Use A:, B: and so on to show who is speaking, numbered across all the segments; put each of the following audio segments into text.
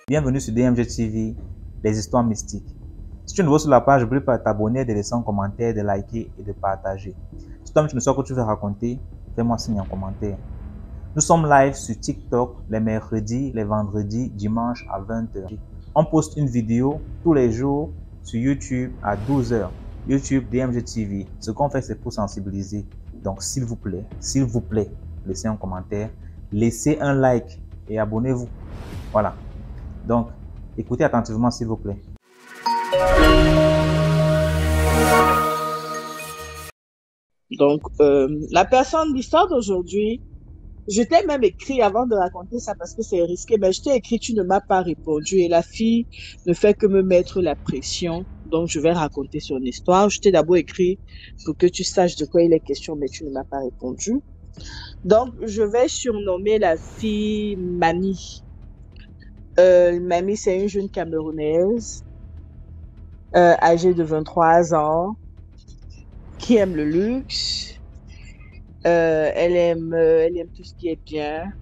A: Bienvenue sur DMG TV, les histoires mystiques. Si tu es nouveau sur la page, n'oublie pas de t'abonner, de laisser un commentaire, de liker et de partager. Si toi-même tu ne sais pas que tu veux raconter, fais-moi signe en commentaire. Nous sommes live sur TikTok les mercredis, les vendredis, dimanche à 20h. On poste une vidéo tous les jours sur YouTube à 12h. YouTube DMG TV. Ce qu'on fait, c'est pour sensibiliser. Donc, s'il vous plaît, laissez un commentaire, laissez un like et abonnez-vous. Voilà. Donc, écoutez attentivement, s'il vous plaît.
B: Donc, la personne, l'histoire d'aujourd'hui, je t'ai même écrit avant de raconter ça parce que c'est risqué, mais je t'ai écrit, tu ne m'as pas répondu et la fille ne fait que me mettre la pression. Donc, je vais raconter son histoire. Je t'ai d'abord écrit pour que tu saches de quoi il est question, mais tu ne m'as pas répondu. Donc, je vais surnommer la fille Mamie. Mamie, c'est une jeune Camerounaise, âgée de 23 ans, qui aime le luxe. Elle aime tout ce qui est bien.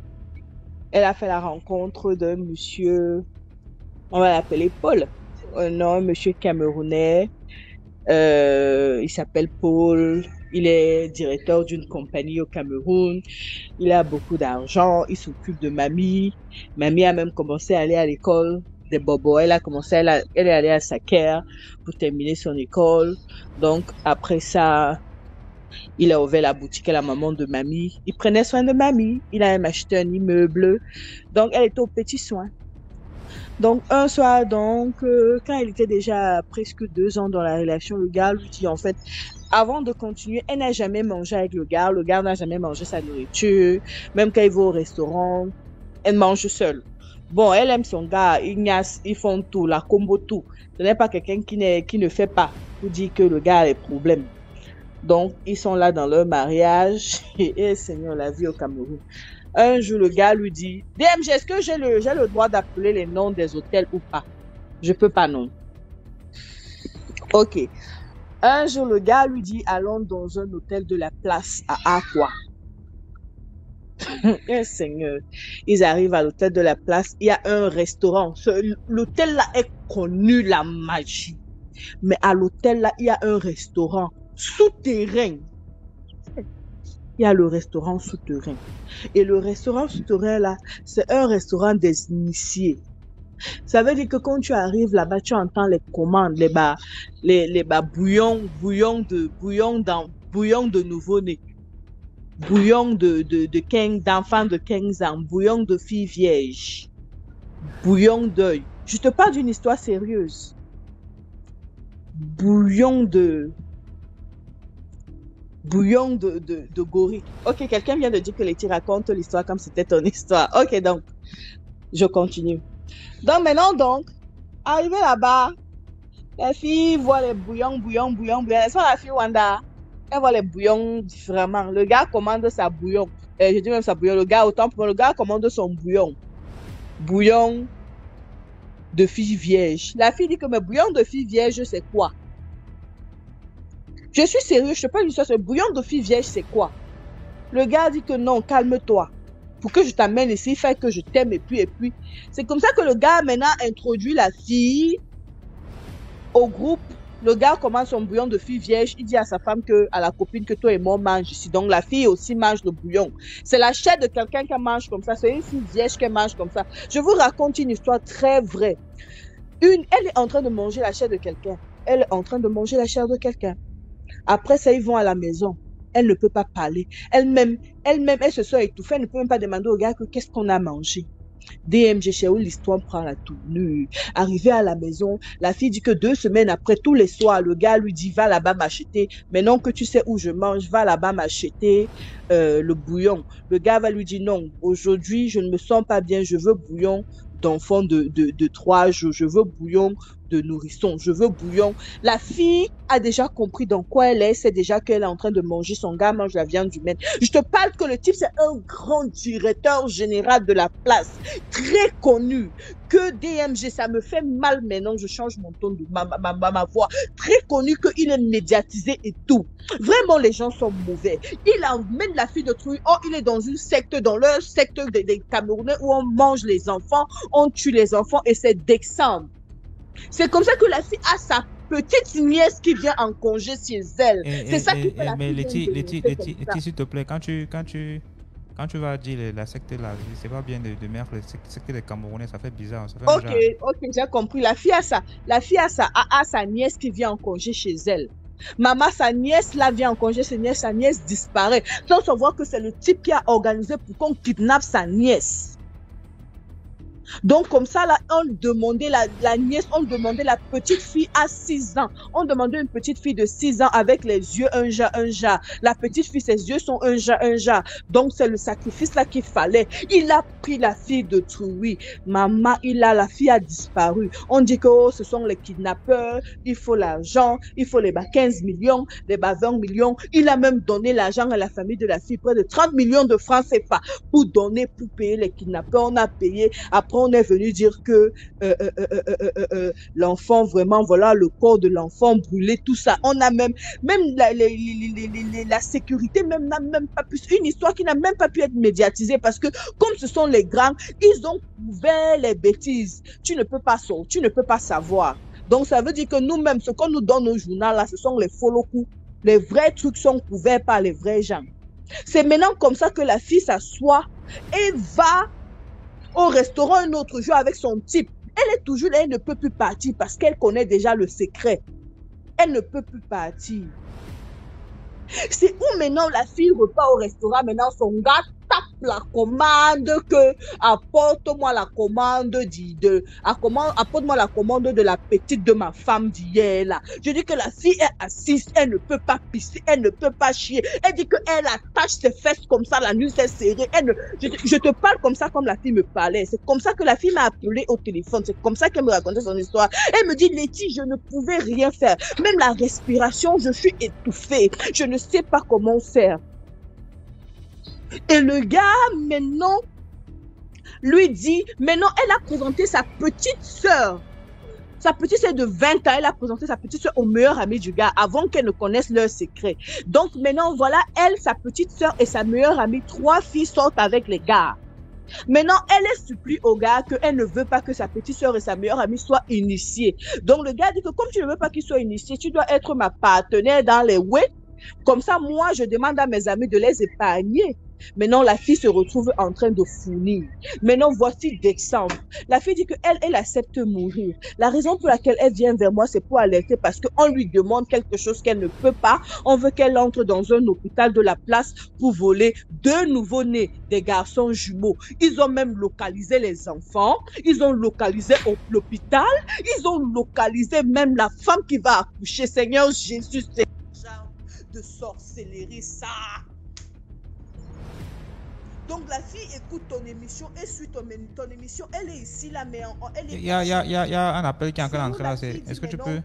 B: Elle a fait la rencontre d'un monsieur, on va l'appeler Paul, un monsieur camerounais. Il s'appelle Paul. Il est directeur d'une compagnie au Cameroun. Il a beaucoup d'argent. Il s'occupe de Mamie. Mamie a même commencé à aller à l'école des bobos. Elle est allée à Saker pour terminer son école. Donc, après ça, il a ouvert la boutique à la maman de Mamie. Il prenait soin de Mamie. Il a même acheté un immeuble. Donc, elle était aux petits soins. Donc, un soir, quand elle était déjà presque 2 ans dans la relation, le gars lui dit, en fait, avant de continuer, elle n'a jamais mangé avec le gars n'a jamais mangé sa nourriture, même quand il va au restaurant, elle mange seule. Bon, elle aime son gars, ils font tout, la combo tout. Ce n'est pas quelqu'un qui ne fait pas pour dire que le gars a des problèmes. Donc, ils sont là dans leur mariage et Seigneur, la vie au Cameroun. Un jour, le gars lui dit, DMG, est-ce que j'ai le droit d'appeler les noms des hôtels ou pas? Je peux pas, non. Ok. Un jour, le gars lui dit, allons dans un hôtel de la place à Aqua. Seigneur. Ils arrivent à l'hôtel de la place. Il y a un restaurant. L'hôtel là est connu, la magie. Mais à l'hôtel là, il y a un restaurant souterrain. Il y a le restaurant souterrain. Et le restaurant souterrain là, c'est un restaurant des initiés. Ça veut dire que quand tu arrives là-bas, tu entends les commandes, les bouillons de nouveau-né, bouillon d'enfants de 15 ans, bouillon de filles vierges, bouillon d'œil. Je te parle d'une histoire sérieuse. Bouillon de gorille. Ok, quelqu'un vient de dire que Letty raconte l'histoire comme c'était ton histoire. Ok, donc, je continue. Donc, maintenant, arrivé là-bas, la fille voit les bouillons. Est-ce que la fille Wanda, elle voit les bouillons différemment. Le gars commande sa bouillon. Je dis même sa bouillon. Le gars, autant pour le gars commande son bouillon. Bouillon de fille vierge. La fille dit que mais bouillon de fille vierge, c'est quoi? Je suis sérieux, je te parle d'une histoire, ce bouillon de fille vierge, c'est quoi? Le gars dit que non, calme-toi. Pour que je t'amène ici, il fait que je t'aime et puis. C'est comme ça que le gars maintenant introduit la fille au groupe. Le gars commence son bouillon de fille vierge. Il dit à sa femme, à la copine, que toi et moi on mange ici. Donc la fille aussi mange le bouillon. C'est la chair de quelqu'un qui mange comme ça. C'est une fille vierge qui mange comme ça. Je vous raconte une histoire très vraie. Elle est en train de manger la chair de quelqu'un. Après ça, ils vont à la maison. Elle ne peut pas parler. Elle-même, elle se sent étouffée. Elle ne peut même pas demander au gars que qu'est-ce qu'on a mangé. DMG, chez où l'histoire prend la tournure. Arrivé à la maison, la fille dit que 2 semaines après, tous les soirs, le gars lui dit, va là-bas m'acheter. Maintenant que tu sais où je mange, va là-bas m'acheter le bouillon. Le gars va lui dire, non, aujourd'hui, je ne me sens pas bien, je veux bouillon d'enfant de 3 jours, je veux bouillon de nourrisson, je veux bouillon. La fille a déjà compris dans quoi elle est, c'est déjà qu'elle est en train de manger, son gars mange la viande humaine. Je te parle que le type, c'est un grand directeur général de la place, très connu, que DMG, ça me fait mal maintenant, je change mon ton de ma voix. Très connu qu'il est médiatisé et tout. Vraiment, les gens sont mauvais. Il emmène la fille de truie. Oh, il est dans une secte, dans leur secte des Camerounais où on mange les enfants, on tue les enfants et c'est d'exemple. C'est comme ça que la fille a sa petite nièce qui vient en congé chez elle. C'est ça qui fait la
C: mais
B: fille.
C: Letty, s'il te plaît, quand tu vas dire la secte là, c'est pas bien de mettre la secte des Camerounais, ça fait bizarre. Ça fait
B: ok, j'ai compris. La fille a sa nièce qui vient en congé chez elle. Maman, sa nièce là vient en congé, sa nièce disparaît. Sans savoir que c'est le type qui a organisé pour qu'on kidnappe sa nièce. Donc, comme ça, là, on demandait la nièce, on demandait la petite fille à 6 ans. On demandait une petite fille de 6 ans avec les yeux un jas. La petite fille, ses yeux sont un jas. Donc, c'est le sacrifice là qu'il fallait. Il a pris la fille de Trouy. Maman, la fille a disparu. On dit que oh, ce sont les kidnappeurs, il faut l'argent, il faut les 15 millions, les 20 millions. Il a même donné l'argent à la famille de la fille, près de 30 millions de francs CFA pour payer les kidnappeurs. On a payé. Après, on est venu dire que l'enfant, vraiment, voilà, le corps de l'enfant brûlé, tout ça. On a même la sécurité même n'a même pas pu, une histoire qui n'a même pas pu être médiatisée parce que comme ce sont les grands, ils ont couvert les bêtises. Tu ne peux pas sortir, tu ne peux pas savoir. Donc, ça veut dire que nous-mêmes, ce qu'on nous donne au journal, là, ce sont les faux coups. Les vrais trucs sont couverts par les vrais gens. C'est maintenant comme ça que la fille s'assoit et va au restaurant un autre jour avec son type. Elle est toujours là, elle ne peut plus partir parce qu'elle connaît déjà le secret. Elle ne peut plus partir. C'est où maintenant la fille repart au restaurant, maintenant son gars tape la commande que apporte-moi la commande apporte-moi la commande de la petite de ma femme d'hier là. Je dis que la fille est assise, elle ne peut pas pisser, elle ne peut pas chier. Elle dit qu'elle attache ses fesses comme ça, la nuit s'est serrée. Je te parle comme ça comme la fille me parlait. C'est comme ça que la fille m'a appelé au téléphone. C'est comme ça qu'elle me racontait son histoire. Elle me dit, Letty, je ne pouvais rien faire. Même la respiration, je suis étouffée. Je ne sais pas comment faire. Et le gars, maintenant, lui dit, maintenant, elle a présenté sa petite sœur. Sa petite sœur de 20 ans, elle a présenté sa petite sœur au meilleur ami du gars avant qu'elle ne connaisse leur secret. Donc, maintenant, voilà, elle, sa petite sœur et sa meilleure amie, 3 filles sortent avec les gars. Maintenant, elle est supplie au gars qu'elle ne veut pas que sa petite sœur et sa meilleure amie soient initiées. Donc, le gars dit que comme tu ne veux pas qu'ils soient initiés, tu dois être ma partenaire dans les ouais. Comme ça, moi, je demande à mes amis de les épargner. Maintenant, la fille se retrouve en train de fournir. Maintenant, voici d'exemple. La fille dit qu'elle, elle accepte mourir. La raison pour laquelle elle vient vers moi, c'est pour alerter parce qu'on lui demande quelque chose qu'elle ne peut pas. On veut qu'elle entre dans un hôpital de la place pour voler 2 nouveau-nés, des garçons jumeaux. Ils ont même localisé les enfants. Ils ont localisé l'hôpital. Ils ont localisé même la femme qui va accoucher. Seigneur Jésus, c'est genre de sorcellerie, ça. Donc la fille écoute ton émission et suit ton émission. Elle est ici là, mais elle est.
C: Il y a un appel qui est encore entré là. Est-ce que tu peux?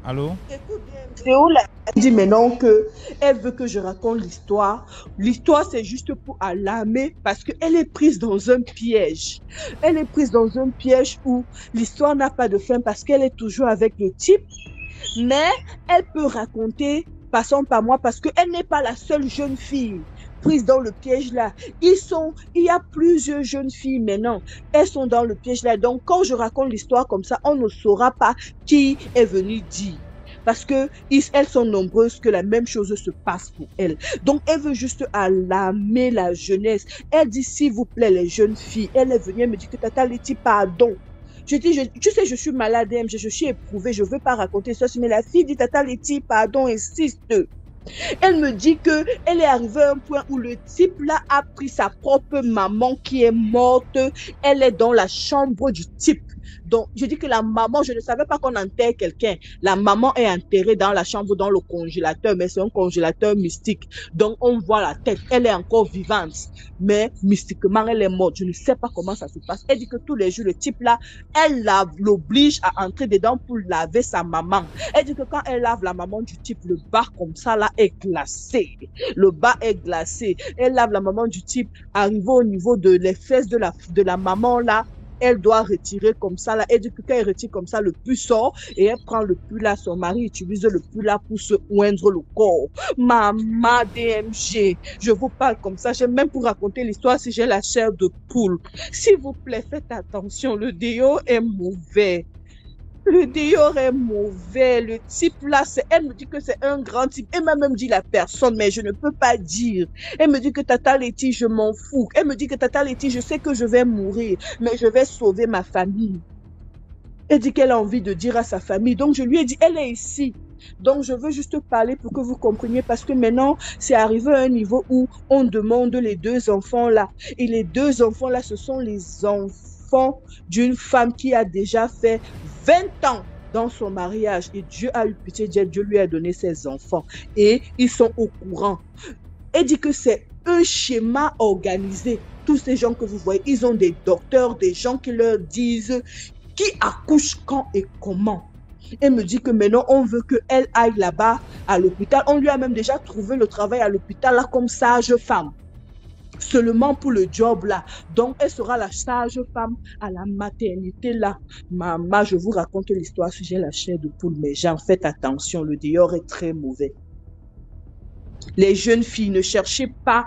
C: Allô?
B: Écoute, c'est où la dit maintenant que elle veut que je raconte l'histoire. L'histoire c'est juste pour alarmer parce que elle est prise dans un piège. Elle est prise dans un piège où l'histoire n'a pas de fin parce qu'elle est toujours avec le type, mais elle peut raconter passant par moi parce qu'elle n'est pas la seule jeune fille prise dans le piège là. Il y a plusieurs jeunes filles maintenant. Elles sont dans le piège là. Donc, quand je raconte l'histoire comme ça, on ne saura pas qui est venu dire. Parce que elles sont nombreuses que la même chose se passe pour elles. Donc, elle veut juste alarmer la jeunesse. Elle dit, s'il vous plaît, les jeunes filles. Elle est venue, elle me dit que Tata Letty, pardon. Je dis, tu sais, je suis malade, je suis éprouvée, je veux pas raconter ça. Mais la fille dit, Tata Letty, pardon, insiste. Elle me dit que elle est arrivée à un point où le type là a pris sa propre maman qui est morte. Elle est dans la chambre du type. Donc, je dis que la maman, je ne savais pas qu'on enterre quelqu'un. La maman est enterrée dans la chambre, dans le congélateur, mais c'est un congélateur mystique. Donc, on voit la tête. Elle est encore vivante, mais mystiquement, elle est morte. Je ne sais pas comment ça se passe. Elle dit que tous les jours, le type là, elle l'oblige à entrer dedans pour laver sa maman. Elle dit que quand elle lave la maman du type, le bas comme ça là est glacé. Le bas est glacé. Elle lave la maman du type, arrivé au niveau de les fesses de la maman là. elle doit retirer comme ça là. Elle dit que quand elle retire comme ça, le pus sort et elle prend le pus là. Son mari utilise le pus là pour se oindre le corps. Maman DMG, je vous parle comme ça. J'ai même pour raconter l'histoire si j'ai la chair de poule. S'il vous plaît, faites attention. Le déo est mauvais. Le Dior est mauvais. Le type là, elle me dit que c'est un grand type. Elle m'a même dit la personne, mais je ne peux pas dire. Elle me dit que Tata Letty, je m'en fous. Elle me dit que Tata Letty, je sais que je vais mourir, mais je vais sauver ma famille. Elle dit qu'elle a envie de dire à sa famille. Donc je lui ai dit, elle est ici. Donc je veux juste parler pour que vous compreniez parce que maintenant, c'est arrivé à un niveau où on demande les 2 enfants là. Et les 2 enfants là, ce sont les enfants d'une femme qui a déjà fait 20 ans dans son mariage et Dieu a eu pitié, Dieu lui a donné ses enfants et ils sont au courant. Elle dit que c'est un schéma organisé. Tous ces gens que vous voyez, ils ont des docteurs, des gens qui leur disent qui accouche quand et comment. Elle me dit que maintenant on veut qu'elle aille là-bas à l'hôpital. On lui a même déjà trouvé le travail à l'hôpital là comme sage femme. Seulement pour le job là. Donc, elle sera la sage-femme à la maternité là. Maman, je vous raconte l'histoire si j'ai la chair de poule, mais j'en faites attention, le Dior est très mauvais. Les jeunes filles, ne cherchez pas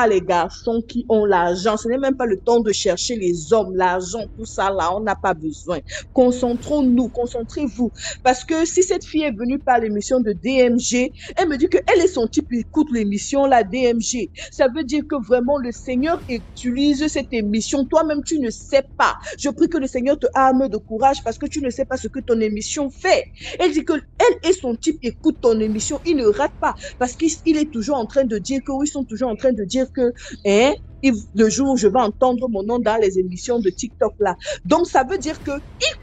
B: les garçons qui ont l'argent. Ce n'est même pas le temps de chercher les hommes, l'argent, tout ça là, on n'a pas besoin. Concentrons-nous, concentrez-vous. Parce que si cette fille est venue par l'émission de DMG, elle me dit qu'elle et son type écoutent l'émission là, DMG. Ça veut dire que vraiment le Seigneur utilise cette émission. Toi-même, tu ne sais pas. Je prie que le Seigneur te arme de courage parce que tu ne sais pas ce que ton émission fait. Elle dit que elle et son type écoutent ton émission. Ils ne ratent pas parce qu'il est toujours en train de dire que oui, ils sont toujours en train de dire que le jour où je vais entendre mon nom dans les émissions de TikTok là. Donc, ça veut dire qu'ils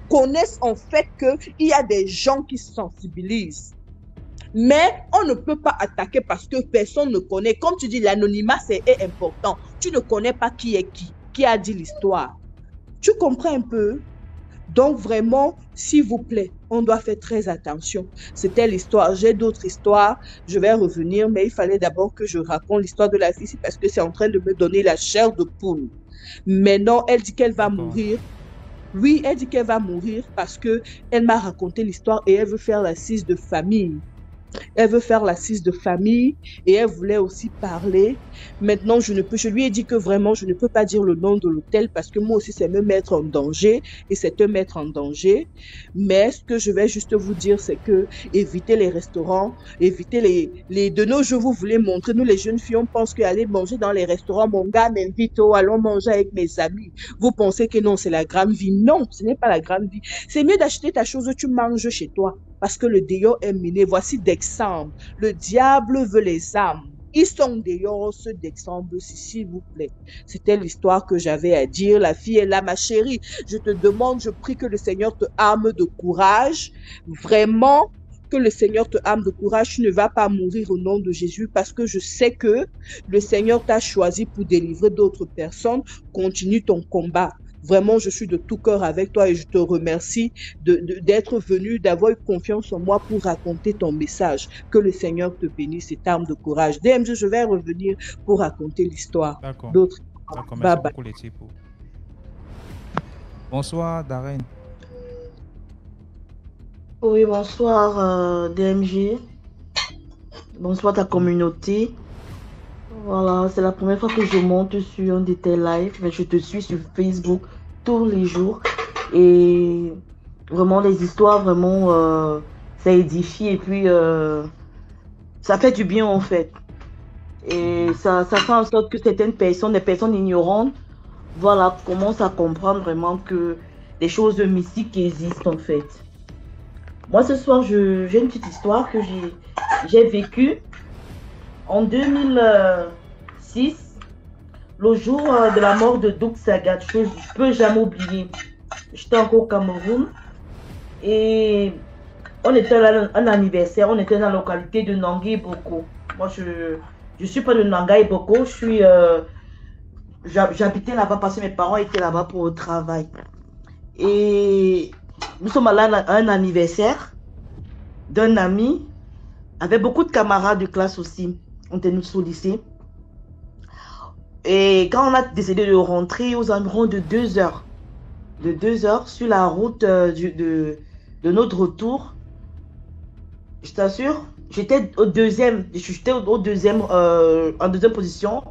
B: connaissent en fait qu'il y a des gens qui se sensibilisent. Mais on ne peut pas attaquer parce que personne ne connaît. Comme tu dis, l'anonymat, c'est important. Tu ne connais pas qui est qui a dit l'histoire. Tu comprends un peu? Donc vraiment, s'il vous plaît, on doit faire très attention. C'était l'histoire. J'ai d'autres histoires. Je vais revenir, mais il fallait d'abord que je raconte l'histoire de la fille parce que c'est en train de me donner la chair de poule. Maintenant, elle dit qu'elle va mourir. Oui, elle dit qu'elle va mourir parce qu'elle m'a raconté l'histoire et elle veut faire l'assise de famille. Elle veut faire l'assise de famille et elle voulait aussi parler. Maintenant, je lui ai dit que vraiment, je ne peux pas dire le nom de l'hôtel parce que moi aussi, c'est me mettre en danger et c'est te mettre en danger. Mais ce que je vais juste vous dire, c'est que évitez les restaurants, évitez de nos jours, vous voulez montrer, nous les jeunes filles, on pense qu'aller manger dans les restaurants, mon gars m'invite, allons manger avec mes amis. Vous pensez que non, c'est la grande vie. Non, ce n'est pas la grande vie. C'est mieux d'acheter ta chose, tu manges chez toi. Parce que le déo est miné. Voici d'exemple. Le diable veut les âmes. Ils sont dehors, ceux d'exemple, s'il vous plaît. C'était l'histoire que j'avais à dire. La fille est là, ma chérie. Je te demande, je prie que le Seigneur te arme de courage. Vraiment, que le Seigneur te arme de courage. Tu ne vas pas mourir au nom de Jésus parce que je sais que le Seigneur t'a choisi pour délivrer d'autres personnes. Continue ton combat. Vraiment, je suis de tout cœur avec toi et je te remercie d'être venu, d'avoir eu confiance en moi pour raconter ton message. Que le Seigneur te bénisse et t'arme de courage. DMG, je vais revenir pour raconter l'histoire.
C: D'accord.
B: D'autres.
C: D'accord, merci beaucoup, Letty. Bonsoir, Darren.
D: Oui, bonsoir, DMG. Bonsoir, ta communauté. Voilà, c'est la première fois que je monte sur un de tes lives, mais je te suis sur Facebook tous les jours et vraiment les histoires, vraiment, ça édifie et puis ça fait du bien en fait. Et ça fait en sorte que certaines personnes, des personnes ignorantes, voilà, commencent à comprendre vraiment que des choses mystiques existent en fait. Moi ce soir, j'ai une petite histoire que j'ai vécue. En 2006, le jour de la mort de Doug Sagat, je ne peux jamais oublier. J'étais encore au Cameroun et on était à un anniversaire, on était dans la localité de Nangui-Boko. Moi, je ne suis pas de Nangui-Boko, j'habitais là-bas parce que mes parents étaient là-bas pour le travail. Et nous sommes allés à un anniversaire d'un ami, avec beaucoup de camarades de classe aussi. On était tous au lycée. Et quand on a décidé de rentrer aux environs de 2 heures, sur la route de notre retour, je t'assure, j'étais en deuxième position.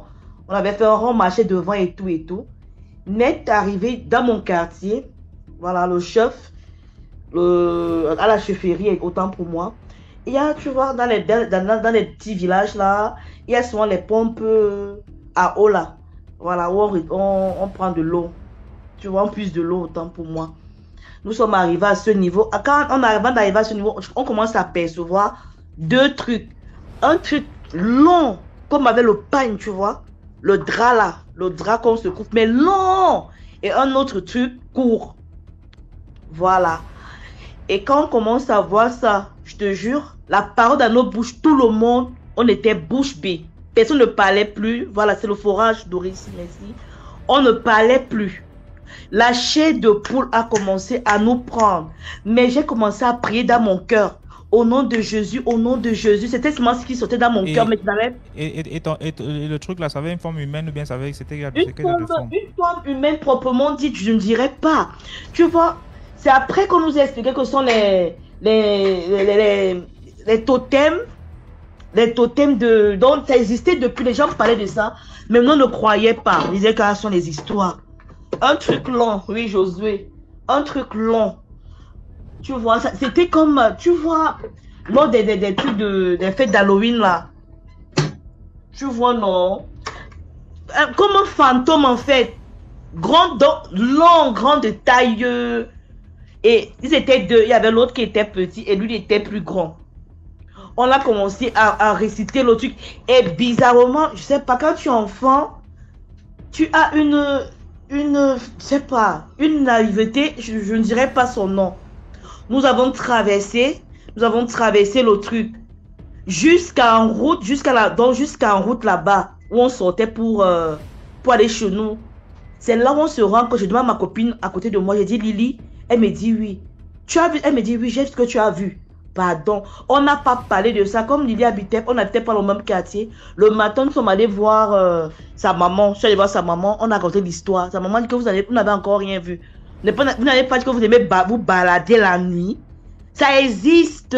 D: On avait fait un rond marché devant et tout et tout. Net arrivé dans mon quartier, voilà, le chef, à la chefferie, autant pour moi. Il y a, tu vois, dans les petits villages là, il y a souvent les pompes à eau là. Voilà, où on prend de l'eau. Tu vois, on puise de l'eau, autant pour moi. Nous sommes arrivés à ce niveau. Quand on arrive à ce niveau, on commence à percevoir 2 trucs. Un truc long, comme avec le pagne, tu vois. Le drap là, le drap qu'on se couvre, mais long. Et un autre truc court. Voilà. Et quand on commence à voir ça, je te jure, la parole dans nos bouches, tout le monde, on était bouche bée. Personne ne parlait plus. Voilà, c'est le forage, Doris, merci. On ne parlait plus. La chair de poule a commencé à nous prendre. Mais j'ai commencé à prier dans mon cœur. Au nom de Jésus, au nom de Jésus. C'était seulement ce qui sortait dans mon cœur. Mais
C: le truc là, ça avait une forme humaine ou bien ça avait c'était
D: une forme humaine proprement dite, je ne dirais pas. Tu vois, c'est après qu'on nous a expliqué que ce sont les totems. Les totems dont ça existait depuis. Les gens parlaient de ça. Mais nous ne croyaient pas. Ils disaient que ce sont les histoires. Un truc long, oui, Josué. Un truc long. Tu vois, c'était comme, tu vois, lors des trucs des fêtes d'Halloween, là. Tu vois, non? Comme un fantôme, en fait. Grand, long, grand de taille. Et ils étaient 2. Il y avait l'autre qui était petit et lui, il était plus grand. On a commencé à réciter le truc. Et bizarrement, je sais pas, quand tu es enfant, tu as je sais pas, une naïveté, je ne dirais pas son nom. Nous avons traversé le truc jusqu'en route, jusqu'en route là-bas, où on sortait pour aller chez nous. C'est là où on se rend, que je demande à ma copine à côté de moi, j'ai dit Lily, elle me dit oui. Tu as vu? Elle me dit oui, j'ai ce que tu as vu. Pardon, on n'a pas parlé de ça. Comme Lily habitait, on n'habitait pas dans le même quartier. Le matin, nous sommes allés voir sa maman. Je suis allée voir sa maman. On a raconté l'histoire. Sa maman dit que vous n'avez encore rien vu. Vous n'avez pas dit que vous aimez vous balader la nuit. Ça existe.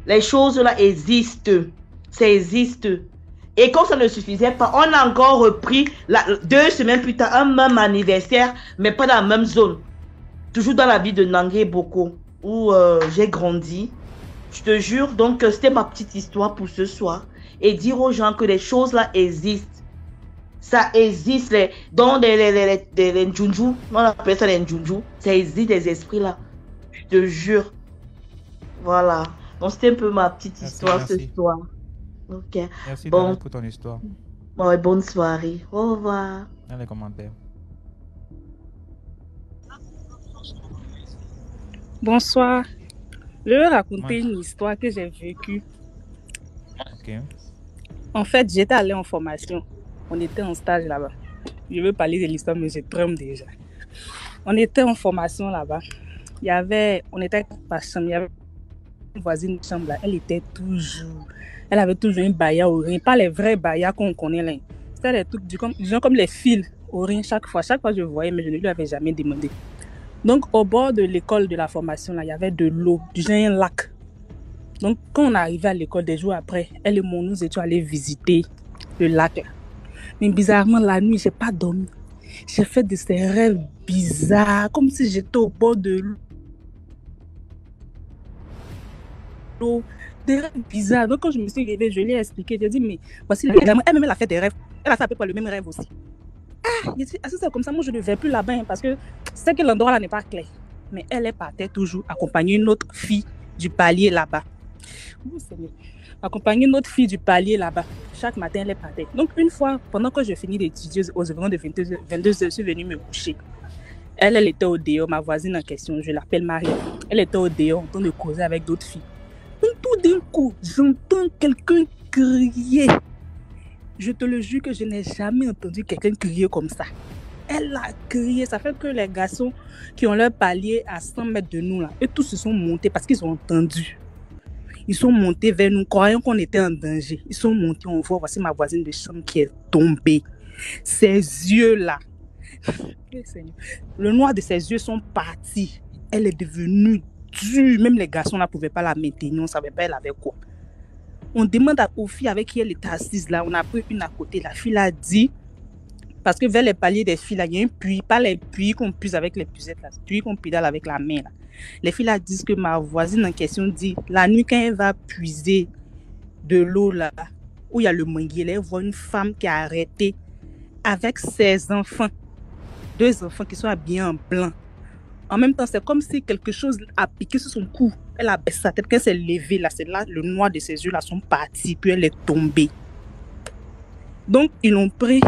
D: Les choses là existent. Ça existe. Et comme ça ne suffisait pas, on a encore repris 2 semaines plus tard un même anniversaire, mais pas dans la même zone. Toujours dans la ville de Nangué Boko, où j'ai grandi. Je te jure, donc c'était ma petite histoire pour ce soir. Et dire aux gens que les choses là existent. Ça existe, dans les njunju, on appelle ça les njunju. Ça existe, les esprits là. Je te jure. Voilà. Donc c'était un peu ma petite histoire ce soir. Ok.
C: Merci
D: bon.
C: pour ton histoire.
D: Ouais, bonne soirée. Au revoir.
C: Dans les commentaires.
E: Bonsoir. Je vais raconter une histoire que j'ai vécue.
C: Ok.
E: En fait, j'étais allée en formation. On était en stage là-bas. Je veux parler de l'histoire, mais je tremble déjà. On était en formation là-bas. On était par chambre. Il y avait une voisine de chambre là. Elle avait toujours une baya au rein. Pas les vrais bayas qu'on connaît là. C'était des trucs comme les fils au rein chaque fois. Chaque fois je voyais, mais je ne lui avais jamais demandé. Donc, au bord de l'école de la formation, là, il y avait de l'eau, un lac. Donc, quand on arrivait à l'école, des jours après, elle et moi, nous étions allés visiter le lac. Mais bizarrement, la nuit, je n'ai pas dormi. J'ai fait de ces rêves bizarres, comme si j'étais au bord de l'eau. Des rêves bizarres. Donc, quand je me suis réveillée, je lui ai expliqué. J'ai dit, mais voici, elle-même, elle a fait des rêves. Elle a fait à peu près le même rêve aussi. J'ai dit, c'est comme ça, moi je ne vais plus là-bas hein, parce que c'est que l'endroit là n'est pas clair. Mais elle partait toujours accompagner une autre fille du palier là-bas. Accompagner une autre fille du palier là-bas. Chaque matin, elle partait. Donc une fois, pendant que je finis d'étudier aux environs de 22h, je suis venue me coucher. Elle était au dehors, ma voisine en question, je l'appelle Marie. Elle était au dehors en train de causer avec d'autres filles. Donc tout d'un coup, j'entends quelqu'un crier. Je te le jure que je n'ai jamais entendu quelqu'un crier comme ça. Elle a crié. Ça fait que les garçons qui ont leur palier à 100 mètres de nous, là, eux tous se sont montés parce qu'ils ont entendu. Ils sont montés vers nous, croyant qu'on était en danger. Ils sont montés, on voit, voici ma voisine de chambre qui est tombée. Ses yeux-là, le noir de ses yeux sont partis. Elle est devenue dure. Même les garçons ne pouvaient pas la maintenir. On ne savait pas elle avait quoi. On demande aux filles avec qui elle était assise là. On a pris une à côté. La fille a dit, parce que vers les paliers des filles là, il y a un puits, pas les puits qu'on puise avec les pucettes là, puits qu'on pédale avec la main là. Les filles là disent que ma voisine en question dit, la nuit quand elle va puiser de l'eau là, où il y a le manguier, elle voit une femme qui a arrêté avec ses enfants. 2 enfants qui sont habillés en blanc. En même temps, c'est comme si quelque chose a piqué sur son cou. Elle a baissé sa tête. Quand elle s'est levée, là, c'est là, le noir de ses yeux là sont partis, puis elle est tombée. Donc, ils l'ont pris.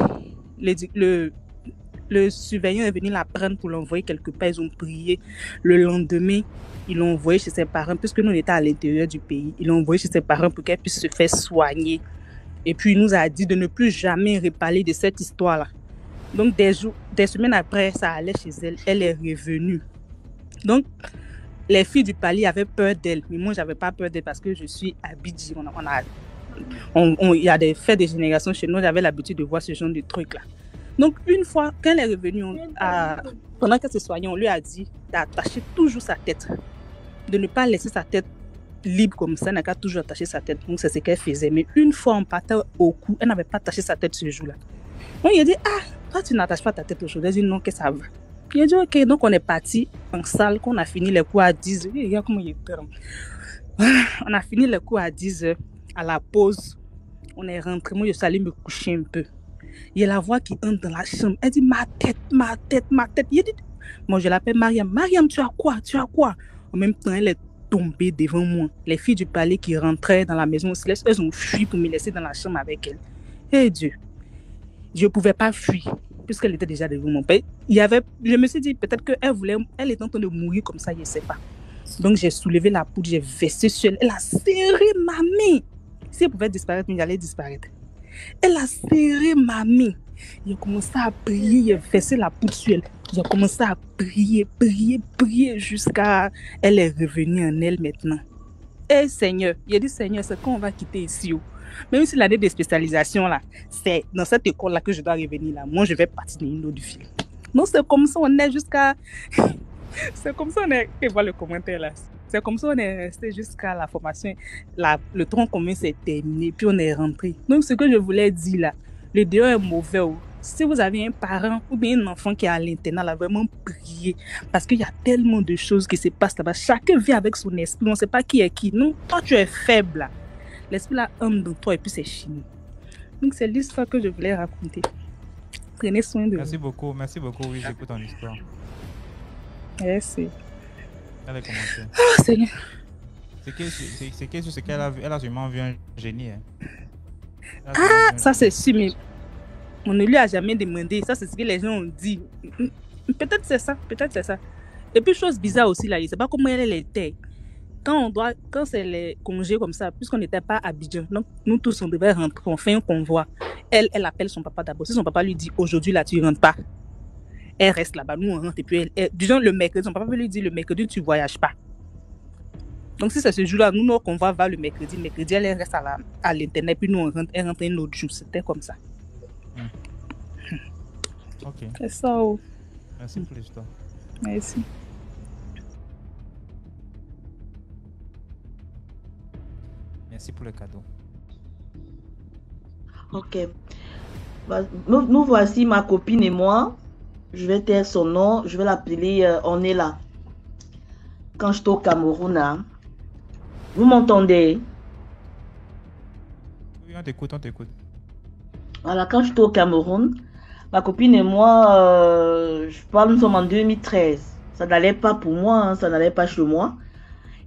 E: Le surveillant est venu la prendre pour l'envoyer quelque part. Ils ont prié. Le lendemain, ils l'ont envoyé chez ses parents, puisque nous, on était à l'intérieur du pays. Ils l'ont envoyé chez ses parents pour qu'elle puisse se faire soigner. Et puis, il nous a dit de ne plus jamais reparler de cette histoire-là. Donc, des semaines après, ça allait chez elle. Elle est revenue. Donc, les filles du palier avaient peur d'elle. Mais moi, je n'avais pas peur d'elle parce que je suis à Bidji. Il y a des faits de génération chez nous. J'avais l'habitude de voir ce genre de trucs-là. Donc, une fois, quand elle est revenue, pendant qu'elle se soignait, on lui a dit d'attacher toujours sa tête. De ne pas laisser sa tête libre comme ça. Elle n'a qu'à toujours attacher sa tête. Donc, c'est ce qu'elle faisait. Mais une fois, on partait au cou. Elle n'avait pas attaché sa tête ce jour-là. Donc, il a dit, toi, tu n'attaches pas ta tête aujourd'hui. Elle a dit, non, que ça va. Puis il a dit, ok. Donc, on est parti en salle, qu'on a fini les cours à 10h. Regarde comment il est peur. On a fini les cours à 10h. À la pause, on est rentré. Moi, je suis allée me coucher un peu. Il y a la voix qui entre dans la chambre. Elle dit, ma tête. Il a dit, moi, je l'appelle Mariam. Mariam, tu as quoi? En même temps, elle est tombée devant moi. Les filles du palais qui rentraient dans la maison, elles ont fui pour me laisser dans la chambre avec elle. Eh Dieu. Je ne pouvais pas fuir, puisqu'elle était déjà devant mon père. Je me suis dit, peut-être elle était en train de mourir comme ça, je ne sais pas. Donc, j'ai soulevé la poudre, j'ai versé sur elle. Elle a serré ma main. Si elle pouvait disparaître, elle allait disparaître. Elle a serré ma main. J'ai commencé à prier, j'ai versé la poudre sur elle. J'ai commencé à prier jusqu'à elle est revenue en elle maintenant. Eh Seigneur, j'ai dit Seigneur, c'est quand on va quitter ici. Même si l'année de spécialisation, là, c'est dans cette école-là que je dois revenir là. Moi, je vais partir dans une autre ville. Donc, c'est comme ça on est jusqu'à... c'est comme ça on est... Et voilà le commentaire là. C'est comme ça on est resté jusqu'à la formation. Le tronc commun s'est terminé, puis on est rentré. Donc, ce que je voulais dire là, le dehors est mauvais. Si vous avez un parent ou bien un enfant qui est à l'internat, là, vraiment priez. Parce qu'il y a tellement de choses qui se passent là-bas. Chacun vit avec son esprit. On ne sait pas qui est qui. Non, toi, tu es faible là. L'esprit là entre dans toi et puis c'est fini. Donc c'est l'histoire que je voulais raconter. Prenez soin de vous.
C: Merci beaucoup, oui, j'écoute ton histoire.
E: Merci.
C: Elle a commencé.
E: Oh Seigneur.
C: C'est qu'elle a sûrement vu un génie. Hein.
E: Ça c'est sûr, mais on ne lui a jamais demandé. Ça c'est ce que les gens ont dit. Peut-être c'est ça. Et puis chose bizarre aussi là, je ne sais pas comment elle était. Quand c'est les congés comme ça, puisqu'on n'était pas à Abidjan, donc nous tous on devait rentrer, on fait un convoi. Elle appelle son papa d'abord. Si son papa lui dit aujourd'hui là tu rentres pas, elle reste là-bas, nous on rentre et puis disons le mercredi, son papa lui dit le mercredi tu voyages pas. Donc si c'est ce jour-là, nous notre convoi va le mercredi, elle reste à l'internet puis nous on rentre, elle rentre un autre jour, c'était comme ça.
C: Ok.
E: C'est ça.
C: Merci pour l'histoire.
E: Merci.
C: Merci pour le cadeau.
D: Ok. Nous voici, ma copine et moi. Je vais taire son nom. Je vais l'appeler On est là. Quand j'étais au Cameroun, hein. Vous m'entendez?
C: Oui, on t'écoute.
D: Voilà, quand j'étais au Cameroun, ma copine et moi, je parle, nous sommes en 2013. Ça n'allait pas pour moi, hein, ça n'allait pas chez moi.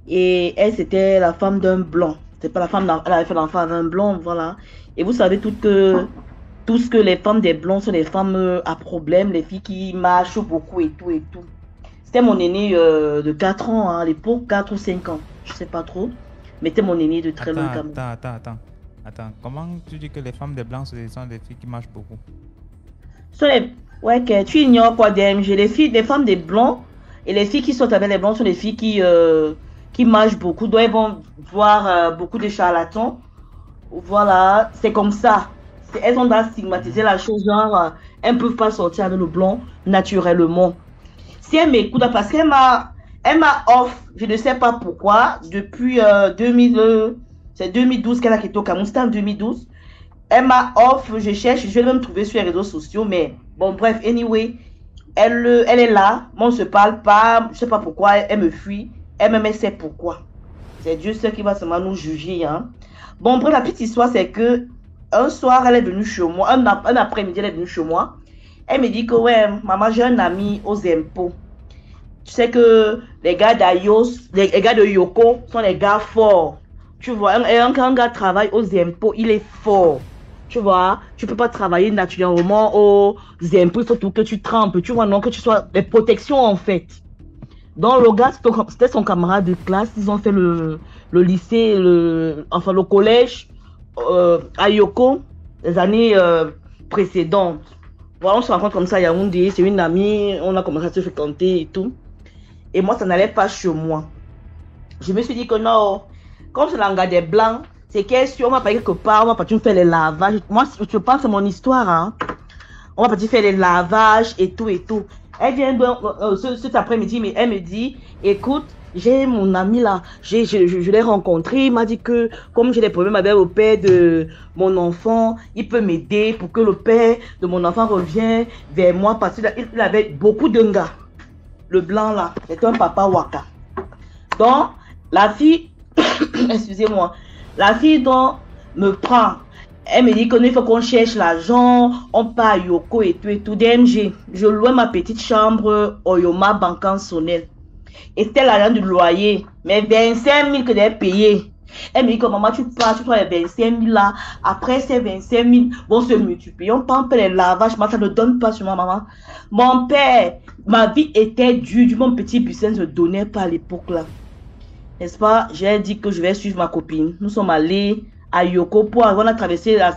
D: Et elle, c'était la femme d'un blanc. C'est pas la femme, elle avait fait l'enfant d'un blanc, voilà. Et vous savez tout ce que les femmes des blancs sont des femmes à problème, les filles qui marchent beaucoup et tout et tout. C'était mon aîné de 4 ans, hein, à l'époque, 4 ou 5 ans, je sais pas trop. Mais c'était mon aîné de très longtemps.
C: Attends, comment tu dis que les femmes des blancs sont des filles qui marchent beaucoup?
D: Ouais, que tu ignores quoi, DMG. Les femmes des blancs et les filles qui sont avec les blancs sont des filles qui marchent beaucoup, donc elles vont voir beaucoup de charlatans. Voilà, c'est comme ça. Elles ont stigmatisé la chose, genre, elles ne peuvent pas sortir avec le blond naturellement. Si elle m'écoute, parce qu'elle m'a off, je ne sais pas pourquoi, depuis c'est 2012 qu'elle a quitté au Cameroun, c'était en 2012. Elle m'a off, je cherche, je vais même trouver sur les réseaux sociaux, mais bon, bref, anyway, elle est là, moi on ne se parle pas, je ne sais pas pourquoi, elle me fuit, elle sait pourquoi. C'est Dieu seul qui va seulement nous juger, hein. Bon, bref, la petite histoire, c'est que un soir, elle est venue chez moi, un après-midi, elle est venue chez moi. Elle me dit que, ouais, maman, j'ai un ami aux impôts. Tu sais que les gars les gars de Yoko sont des gars forts. Tu vois, un gars travaille aux impôts, il est fort. Tu vois, tu peux pas travailler naturellement aux impôts, il faut tout que tu trempes. Tu vois, non, que tu sois des protections, en fait. Donc, le gars, c'était son camarade de classe. Ils ont fait le lycée, le collège à Yoko, les années précédentes. Voilà, on se rencontre comme ça à Yaoundé, c'est une amie, on a commencé à se fréquenter et tout. Et moi, ça n'allait pas chez moi. Je me suis dit que non, comme c'est l'anga des blancs, c'est question, on va pas quelque part, on va partir faire les lavages. Moi, je pense à mon histoire, hein. On va partir faire les lavages et tout et tout. Elle vient cet après-midi, mais elle me dit, écoute, j'ai mon ami là, je l'ai rencontré, il m'a dit que comme j'ai des problèmes avec le père de mon enfant, il peut m'aider pour que le père de mon enfant revienne vers moi parce qu'il avait beaucoup de gars. Le blanc là, c'est un papa waka. Donc, la fille, excusez-moi, la fille donc me prend. Elle me dit qu'il faut qu'on cherche l'argent, on part à Yoko et tout. DMG, je louais ma petite chambre Oyoma Bancan Sonnel. Et c'était l'argent du loyer. Mais 25 000 que j'ai payé. Elle me dit que maman, tu pars, tu prends les 25 000 là. Après, ces 25 000 vont se multiplier. On prend les lavages, ça ne donne pas sur ma maman. Mon père, ma vie était dure. Mon petit business ne donnait pas à l'époque là. N'est-ce pas? J'ai dit que je vais suivre ma copine. Nous sommes allés à Yoko pour on a traversé la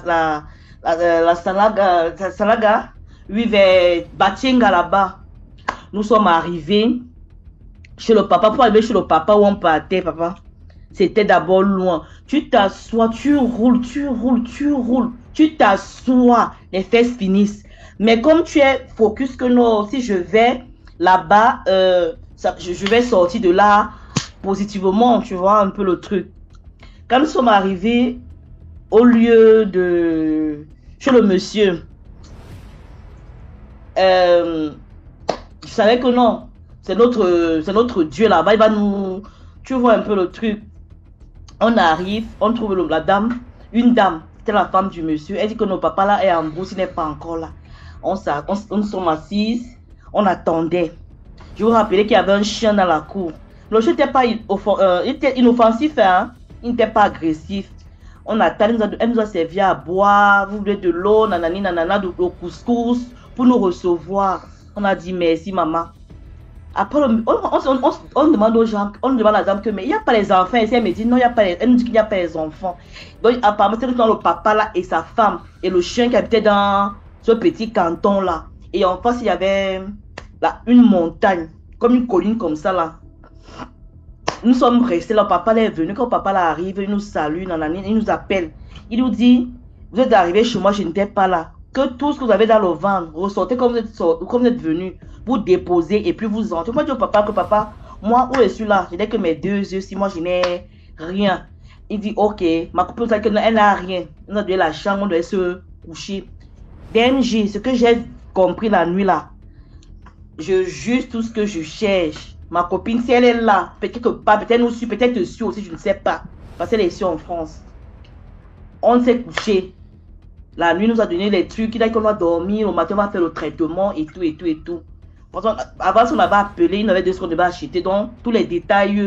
D: Salaga, oui, vers Batienga là-bas. Nous sommes arrivés chez le papa, pour arriver chez le papa où on partait, papa. C'était d'abord loin. Tu t'assois, tu roules, tu t'assois, les fesses finissent. Mais comme tu es focus que non, si je vais là-bas, je vais sortir de là positivement, tu vois, un peu le truc. Quand nous sommes arrivés au lieu de chez le monsieur, je savais que non, c'est notre Dieu là-bas, il va nous, tu vois un peu le truc. On arrive, on trouve la dame, une dame, c'était la femme du monsieur, elle dit que notre papa là est en bourse, il n'est pas encore là. On sommes assises, on attendait. Je vous rappelais qu'il y avait un chien dans la cour. Le chien n'était pas inoffensif, hein? Il n'était pas agressif. On attend, elle nous a servi à boire, vous voulez de l'eau, nanani, nanana, de couscous, pour nous recevoir. On a dit merci, maman. Après, on demande aux gens, on demande à la dame que, mais il n'y a pas les enfants ici. Elle me dit non, il y a pas elle nous dit qu'il n'y a pas les enfants. Donc, apparemment, c'est le papa là et sa femme et le chien qui habitait dans ce petit canton là. Et en face, il y avait là, une montagne, comme une colline comme ça là. Nous sommes restés là, papa là est venu, quand papa là arrive, il nous salue, nanani, il nous appelle. Il nous dit, vous êtes arrivés chez moi, je n'étais pas là. Que tout ce que vous avez dans le ventre, ressortez comme vous êtes venu, vous déposez et puis vous entrez. Moi je dis au papa que papa, moi où je suis là, je n'ai que mes 2 yeux, si moi je n'ai rien. Il dit ok, ma copine dit qu'elle n'a rien. On a donné la chambre, on doit se coucher. DMG, ce que j'ai compris la nuit là, je juge tout ce que je cherche. Ma copine, si elle est là, peut-être pas, peut-être nous suit, peut-être te suit aussi, je ne sais pas. Parce qu'elle est ici en France. On s'est couché. La nuit, nous a donné les trucs. Il a dit qu'on doit dormir. Au matin, on va faire le traitement et tout, et tout, et tout. Avant, on avait appelé, il y avait deux qu'on devait acheter. Donc, tous les détails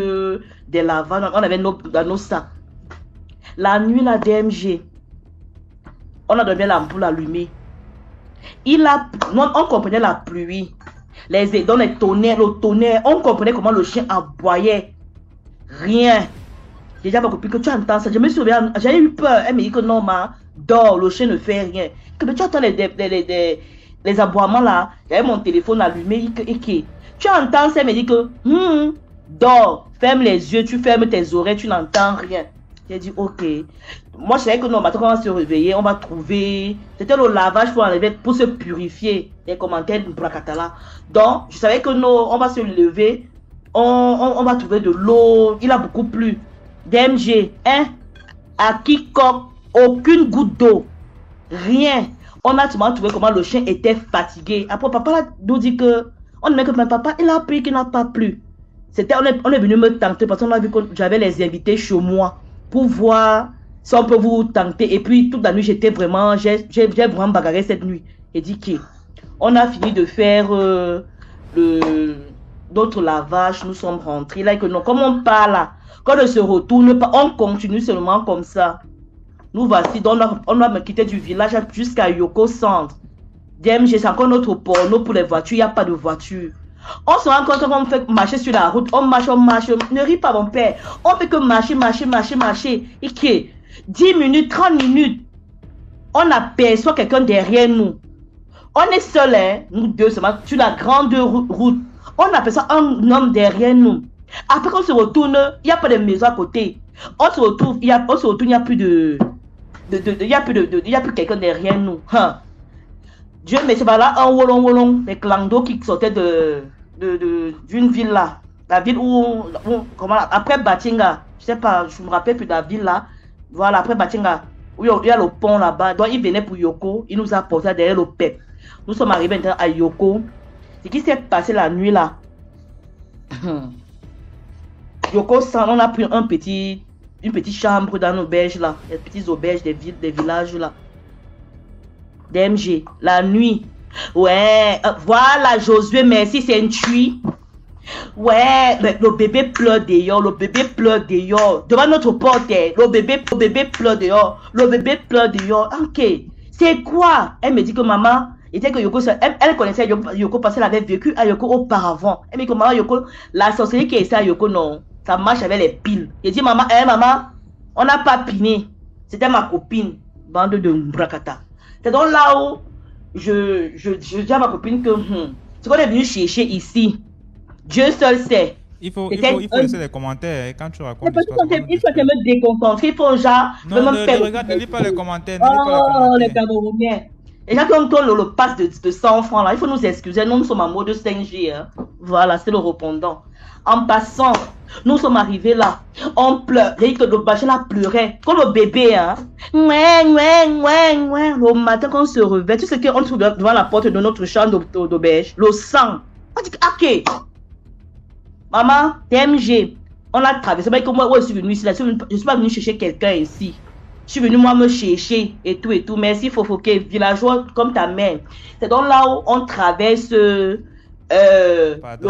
D: des lavages, on avait dans nos sacs. La nuit, la DMG, on a dormi l'ampoule allumée. On comprenait la pluie. Dans les tonnerres, le tonnerre, on comprenait comment le chien aboyait. Rien. Déjà, ma copine, que tu entends ça, je me souviens, j'ai eu peur. Elle me dit que non, dors, le chien ne fait rien. Que tu entends les aboiements là, j'avais mon téléphone allumé, tu entends ça, elle me dit que, dors, Ferme les yeux, tu fermes tes oreilles, tu n'entends rien. J'ai dit, ok. Moi, je savais que non, maintenant, on va se réveiller, on va trouver. C'était le lavage pour enlever, pour se purifier. Les commentaires de Brakatala. Donc, je savais que non, on va se lever, on va trouver de l'eau. Il a beaucoup plu. DMG, hein? À quiconque, aucune goutte d'eau. Rien. On a trouvé comment le chien était fatigué. Après, papa nous dit que, on ne met que papa, il a plu, qu'il n'a pas plu. On est venu me tenter parce qu'on a vu que j'avais les invités chez moi pour voir si on peut vous tenter. Et puis toute la nuit, j'ai vraiment bagarré cette nuit. Et dit qu'on a fini de faire d'autres lavages, nous sommes rentrés. Là, et que non, comme on part là, quand on se retourne pas, on continue seulement comme ça. Nous voici, donc on a me quitté du village jusqu'à Yoko Centre. DMG, c'est encore notre porno pour les voitures, il n'y a pas de voiture. On se rend compte qu'on fait marcher sur la route, on marche, ne ris pas mon père. On fait que marcher. Et que 10 minutes, 30 minutes, on aperçoit quelqu'un derrière nous. On est seul, hein, nous deux seulement, sur la grande route. On aperçoit un homme derrière nous. Après qu'on se retourne, il n'y a pas de maison à côté. On se retrouve, il n'y a plus de... Il n'y a plus quelqu'un derrière nous. Hein. Dieu, mais c'est pas là un wolong, les clans d'eau qui sortaient d'une ville là. La ville comment, après Batinga, je sais pas, je me rappelle plus de la ville là. Voilà, après Batinga, où il y a le pont là-bas. Donc il venait pour Yoko, il nous a porté derrière le PEP. Nous sommes arrivés à Yoko. Ce qui s'est passé la nuit là. Yoko, on a pris une petite chambre dans nos auberges là. Les petites auberges des villages là. DMG, la nuit. Ouais, voilà Josué, merci, c'est une tuile. Ouais, le bébé pleure dehors, devant notre porte, le bébé pleure dehors, ok, c'est quoi? Elle me dit que maman, était que Yoko, elle connaissait Yoko parce qu'elle avait vécu à Yoko auparavant. Elle me dit que maman, Yoko, la sorcellerie qui est à Yoko, non, ça marche avec les piles. Elle dit maman, maman, on n'a pas piné, c'était ma copine, bande de Brakata. C'est donc là où je dis à ma copine que ce qu'on est venu chercher ici, Dieu seul sait.
C: Il faut laisser les commentaires quand tu racontes l'histoire.
D: Il faut me déconcentrer, il faut genre...
C: Ne lis pas les commentaires.
D: Oh, les Camerounais. Les gens qui ont le pass de 100 francs là, il faut nous excuser, nous sommes en mode 5G. Hein. Voilà, c'est le répondant. En passant, nous sommes arrivés là, on pleure, que le bachelor là pleurait, comme le bébé, hein. Le matin quand on se réveille, tout ce qu'on trouve devant la porte de notre chambre d'auberge, le sang. On dit, ok, maman, TMG, on a traversé, mais comme moi, je suis venu ici, là, je suis pas venu chercher quelqu'un ici. Je suis venu moi me chercher et tout. Merci Fofoké, villageois comme ta mère. C'est donc là où on traverse...
C: Pardon.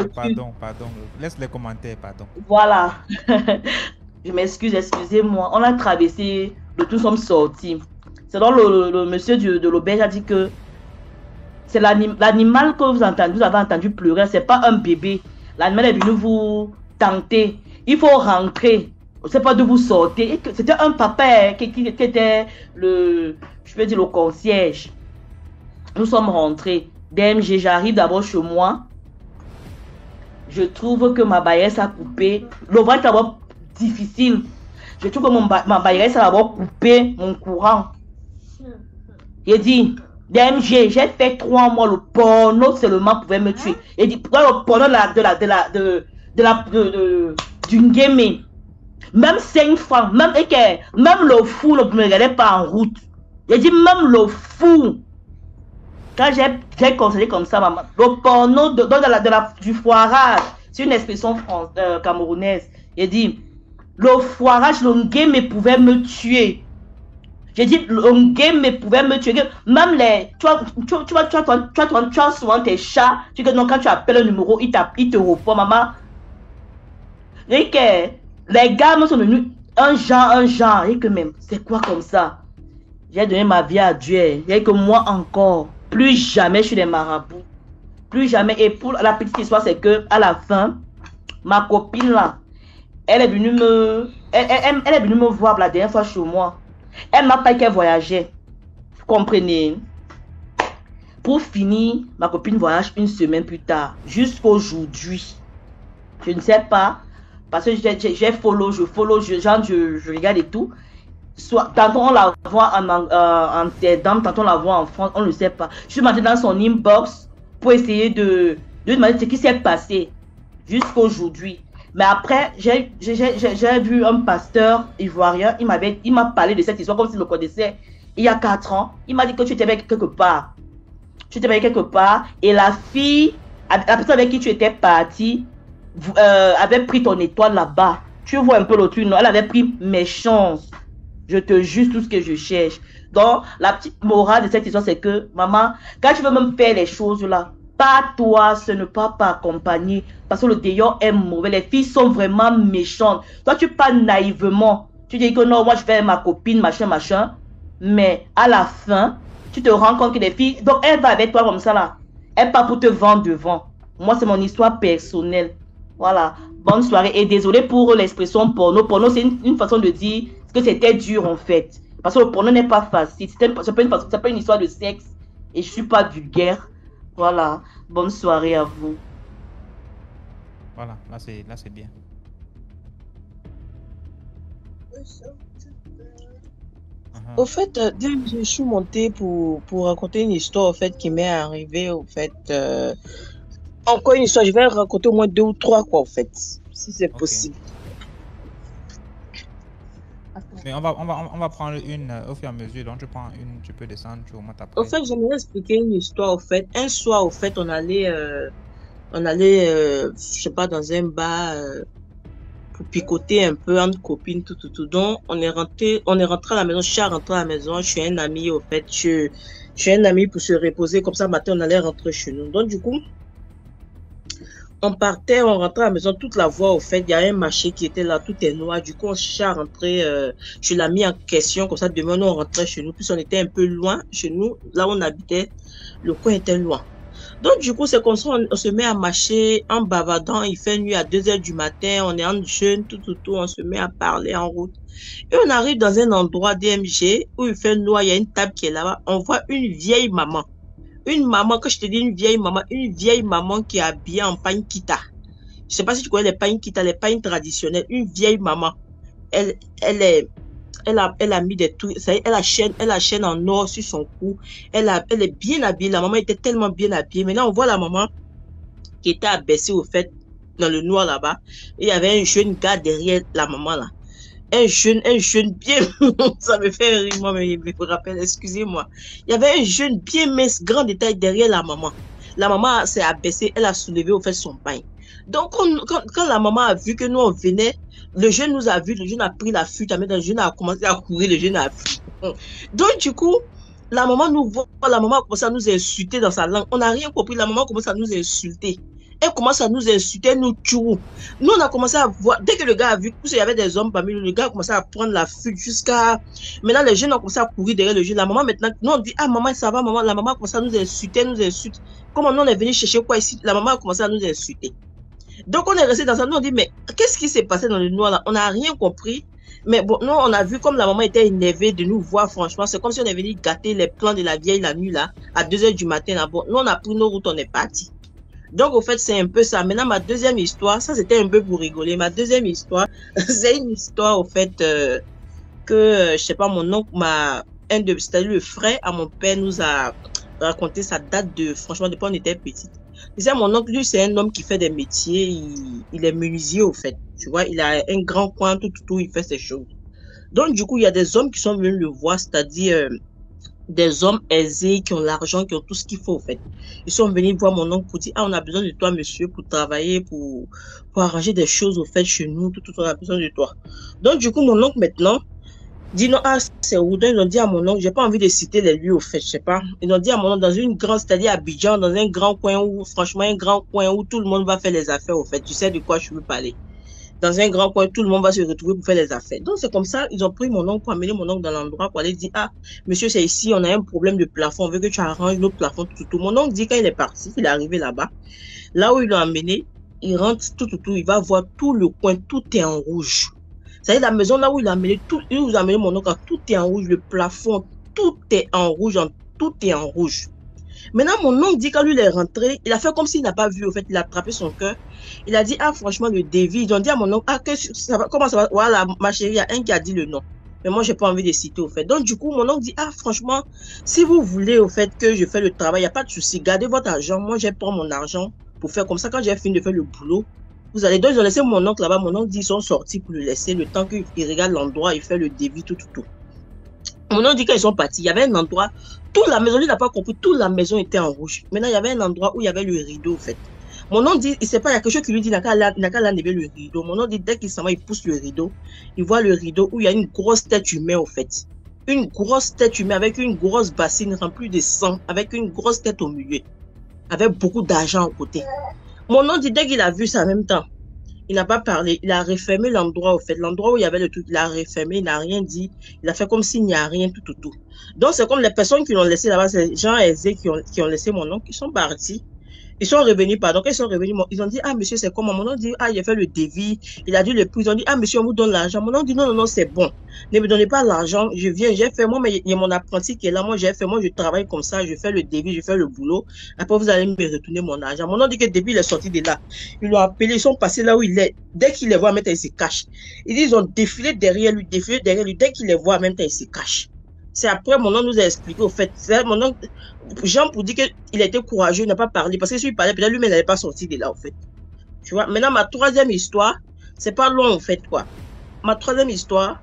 C: Laisse les commentaires, pardon.
D: Voilà. Je m'excuse, excusez-moi. On a traversé, de tout sommes sortis. C'est donc le monsieur de l'auberge a dit que c'est l'animal que vous avez entendu pleurer, c'est pas un bébé. L'animal est venu vous tenter. Il faut rentrer. C'est pas de vous sortir. C'était un papa qui était le concierge. Nous sommes rentrés. DMG, j'arrive d'abord chez moi. Je trouve que ma baillesse a coupé. Le vent est d'abord difficile. Je trouve que ma baillesse a d'abord coupé mon courant. Il dit, DMG, j'ai fait 3 mois, le porno seulement pouvait me tuer. Il dit, pourquoi le porno d'une gaming? Même 5 francs, même le fou ne me regardait pas en route. Il dit, même le fou. Quand j'ai conseillé comme ça, maman, le porno du foirage, c'est une expression camerounaise. Il dit, le foirage, le game pouvait me tuer. J'ai dit, le game pouvait me tuer. Même les, tu as souvent tes chats, quand tu appelles le numéro, il te répond, maman. Et que les gars me sont devenus un genre, et que même, c'est quoi comme ça? J'ai donné ma vie à Dieu, et que moi encore, plus jamais je suis des marabouts. Plus jamais. Et pour la petite histoire, c'est que à la fin, ma copine là, elle est venue me voir la dernière fois chez moi. Elle m'a pas dit qu'elle voyageait. Vous comprenez? Pour finir, ma copine voyage une semaine plus tard, jusqu'aujourd'hui. Je ne sais pas. parce que j'ai follow, je regarde et tout. Soit, tantôt on la voit en Amsterdam, tantôt on la voit en France, on ne sait pas. Je suis monté dans son inbox pour essayer de demander ce qui s'est passé jusqu'aujourd'hui. Mais après, j'ai vu un pasteur ivoirien, il m'a parlé de cette histoire comme s'il me connaissait il y a 4 ans. Il m'a dit que tu étais avec quelque part. Tu étais avec quelque part et la fille, la personne avec qui tu étais parti, avait pris ton étoile là-bas. Tu vois un peu l'autre, non? Elle avait pris mes chances. Je te jure tout ce que je cherche. Donc, la petite morale de cette histoire, c'est que, maman, quand tu veux même faire les choses là, pas toi, ce n'est pas accompagner. Parce que le dehors est mauvais. Les filles sont vraiment méchantes. Toi, tu parles naïvement. Tu dis que non, moi, je fais ma copine, machin, machin. Mais à la fin, tu te rends compte que les filles... Donc, elle va avec toi comme ça là. Elle part pour te vendre devant. Moi, c'est mon histoire personnelle. Voilà. Bonne soirée. Et désolé pour l'expression porno. Porno, c'est une façon de dire que c'était dur en fait. Parce que le porno n'est pas facile. C'est pas une histoire de sexe. Et je suis pas vulgaire. Voilà. Bonne soirée à vous.
C: Voilà, là c'est bien.
F: Au fait, je suis montée pour raconter une histoire au fait qui m'est arrivée au fait. Encore une histoire, je vais raconter au moins 2 ou 3 quoi au fait, si c'est possible.
C: Mais on va prendre une au fur et à mesure. Donc tu prends une, tu peux descendre, tu remontes après.
F: Au fait, j'aimerais expliquer une histoire au fait. Un soir au fait, on allait je sais pas, dans un bar pour picoter un peu entre copines, tout. Donc on est rentré à la maison. Je suis rentré à la maison. Je suis un ami au fait. Je suis un ami pour se reposer comme ça. Matin on allait rentrer chez nous. Donc du coup on rentrait à la maison, toute la voie au fait, il y a un marché qui était là, tout est noir. Du coup, on cherchait à rentrer, je l'ai mis en question, comme ça, demain, on rentrait chez nous. Puis on était un peu loin chez nous, là où on habitait, le coin était loin. Donc, du coup, c'est comme ça, on se met à marcher en bavardant, il fait nuit à 2h du matin, on est en jeûne, tout, on se met à parler en route. Et on arrive dans un endroit DMG où il fait noir, il y a une table qui est là-bas, on voit une vieille maman. Une maman, quand je te dis une vieille maman qui est habillée en pagne-kita. Je sais pas si tu connais les pagne-kita, les pagnes traditionnelles. Une vieille maman. Elle a mis des trucs, elle a la chaîne en or sur son cou. Elle est bien habillée. La maman était tellement bien habillée. Maintenant, on voit la maman qui était abaissée au fait, dans le noir là-bas. Et il y avait un jeune gars derrière la maman là. Un jeune bien, ça me fait rire, moi, mais je me rappelle, excusez-moi. Il y avait un jeune bien mince, grand détail derrière la maman. La maman s'est abaissée, elle a soulevé au fait son pain. Donc, quand la maman a vu que nous on venait, le jeune nous a vu, le jeune a pris la fuite, le jeune a commencé à courir, le jeune a fui. Donc, du coup, la maman nous voit, la maman a commencé à nous insulter dans sa langue. On n'a rien compris, la maman commence à nous insulter. Elle commence à nous insulter, nous tuer. Nous, on a commencé à voir, dès que le gars a vu qu'il y avait des hommes parmi nous, le gars a commencé à prendre la fuite jusqu'à... Maintenant, les jeunes ont commencé à courir derrière le jeune. La maman, maintenant, nous, on dit, ah, maman, ça va, maman. La maman a commencé à nous insulter, Comment nous, on est venu chercher quoi ici? La maman a commencé à nous insulter. Donc, on est resté dans ça. Nous, on dit, mais qu'est-ce qui s'est passé dans le noir là? On n'a rien compris. Mais bon, nous, on a vu comme la maman était énervée de nous voir, franchement. C'est comme si on est venu gâter les plans de la vieille la nuit là, à 2h du matin là. Bon, nous, on a pris nos routes, on est parti. Donc, au fait, c'est un peu ça. Maintenant, ma deuxième histoire, ça, c'était un peu pour rigoler. Ma deuxième histoire, c'est une histoire, au fait, que, je sais pas, mon oncle c'est-à-dire le frère à mon père nous a raconté, sa date de, franchement, depuis on était petite. C'est mon oncle, lui, c'est un homme qui fait des métiers, il est menuisier, au fait. Tu vois, il a un grand coin, tout, il fait ses choses. Donc, du coup, il y a des hommes qui sont venus le voir, c'est-à-dire, des hommes aisés qui ont l'argent, qui ont tout ce qu'il faut, en fait. Ils sont venus voir mon oncle pour dire, ah, on a besoin de toi, monsieur, pour travailler, pour arranger des choses, au fait, chez nous, tout, on a besoin de toi. Donc, du coup, mon oncle, maintenant, dit non, ah, c'est où? Donc, ils ont dit à mon oncle, j'ai pas envie de citer les lieux, au fait, je sais pas. Ils ont dit à mon oncle, dans une grande, c'est-à-dire à Abidjan, dans un grand coin où, franchement, un grand coin où tout le monde va faire les affaires, au fait. Tu sais de quoi je veux parler. Dans un grand coin, tout le monde va se retrouver pour faire les affaires. Donc, c'est comme ça, ils ont pris mon oncle pour amener mon oncle dans l'endroit pour aller dire, ah, monsieur, c'est ici, on a un problème de plafond, on veut que tu arranges nos plafonds, tout. Mon oncle dit, quand il est parti, il est arrivé là-bas, là où ils l'ont amené, il rentre, tout, il va voir tout le coin, tout est en rouge. C'est-à-dire, la maison là où il a amené, il nous a amené mon oncle, tout est en rouge, le plafond, tout est en rouge, tout est en rouge. Maintenant, mon oncle dit quand lui il est rentré, il a fait comme s'il n'a pas vu, au fait, il a attrapé son cœur. Il a dit, ah, franchement, le devis. Ils ont dit à mon oncle, ah, comment ça va? Voilà, ma chérie, il y a un qui a dit le nom. Mais moi, j'ai pas envie de citer, au fait. Donc, du coup, mon oncle dit, ah, franchement, si vous voulez, au fait, que je fais le travail, il n'y a pas de souci. Gardez votre argent. Moi, je prends mon argent pour faire comme ça. Quand j'ai fini de faire le boulot, vous allez. Donc, ils ont laissé mon oncle là-bas. Mon oncle dit, ils sont sortis pour le laisser. Le temps qu'il regarde l'endroit, il fait le devis, tout. Mon oncle dit, quand ils sont partis, il y avait un endroit, toute la maison, lui n'a pas compris, toute la maison était en rouge. Maintenant, il y avait un endroit où il y avait le rideau, au fait. Mon oncle dit, il sait pas, il y a quelque chose qui lui dit, il n'a qu'à enlever le rideau. Mon oncle dit, dès qu'il s'en va, il pousse le rideau. Il voit le rideau où il y a une grosse tête humaine, au fait. Une grosse tête humaine avec une grosse bassine remplie de sang, avec une grosse tête au milieu, avec beaucoup d'argent à côté. Mon oncle dit, dès qu'il a vu ça en même temps, il n'a pas parlé, il a refermé l'endroit, au fait. L'endroit où il y avait le truc, il a refermé, il n'a rien dit. Il a fait comme s'il n'y a rien, tout. Donc, c'est comme les personnes qui l'ont laissé là-bas, c'est les gens aisés qui ont laissé mon oncle, ils sont partis. Ils sont revenus, pardon. Quand ils sont revenus, ils ont dit, ah, monsieur, c'est comment? Mon oncle dit, ah, il a fait le devis. Il a dit le prix. Ils ont dit, ah, monsieur, on vous donne l'argent. Mon oncle dit, non, c'est bon. Ne me donnez pas l'argent. Je viens, j'ai fait, moi, mais il y a mon apprenti qui est là. Moi, j'ai fait, moi, je travaille comme ça. Je fais le devis, je fais le boulot. Après, vous allez me retourner mon argent. Mon oncle dit que depuis, il est sorti de là. Ils l'ont appelé, ils sont passés là où il est. Dès qu'ils les voient, maintenant, ils se cachent. Ils disent, ils ont défilé derrière lui. Dès qu'ils les voient, maintenant, ils se cachent. C'est après, mon oncle nous a expliqué, au fait, mon oncle, Jean, pour dire qu'il était courageux, il n'a pas parlé, parce que s'il parlait, peut-être lui-même n'allait pas sortir de là, au fait. Tu vois, maintenant, ma troisième histoire, c'est pas long, en fait, quoi. Ma troisième histoire,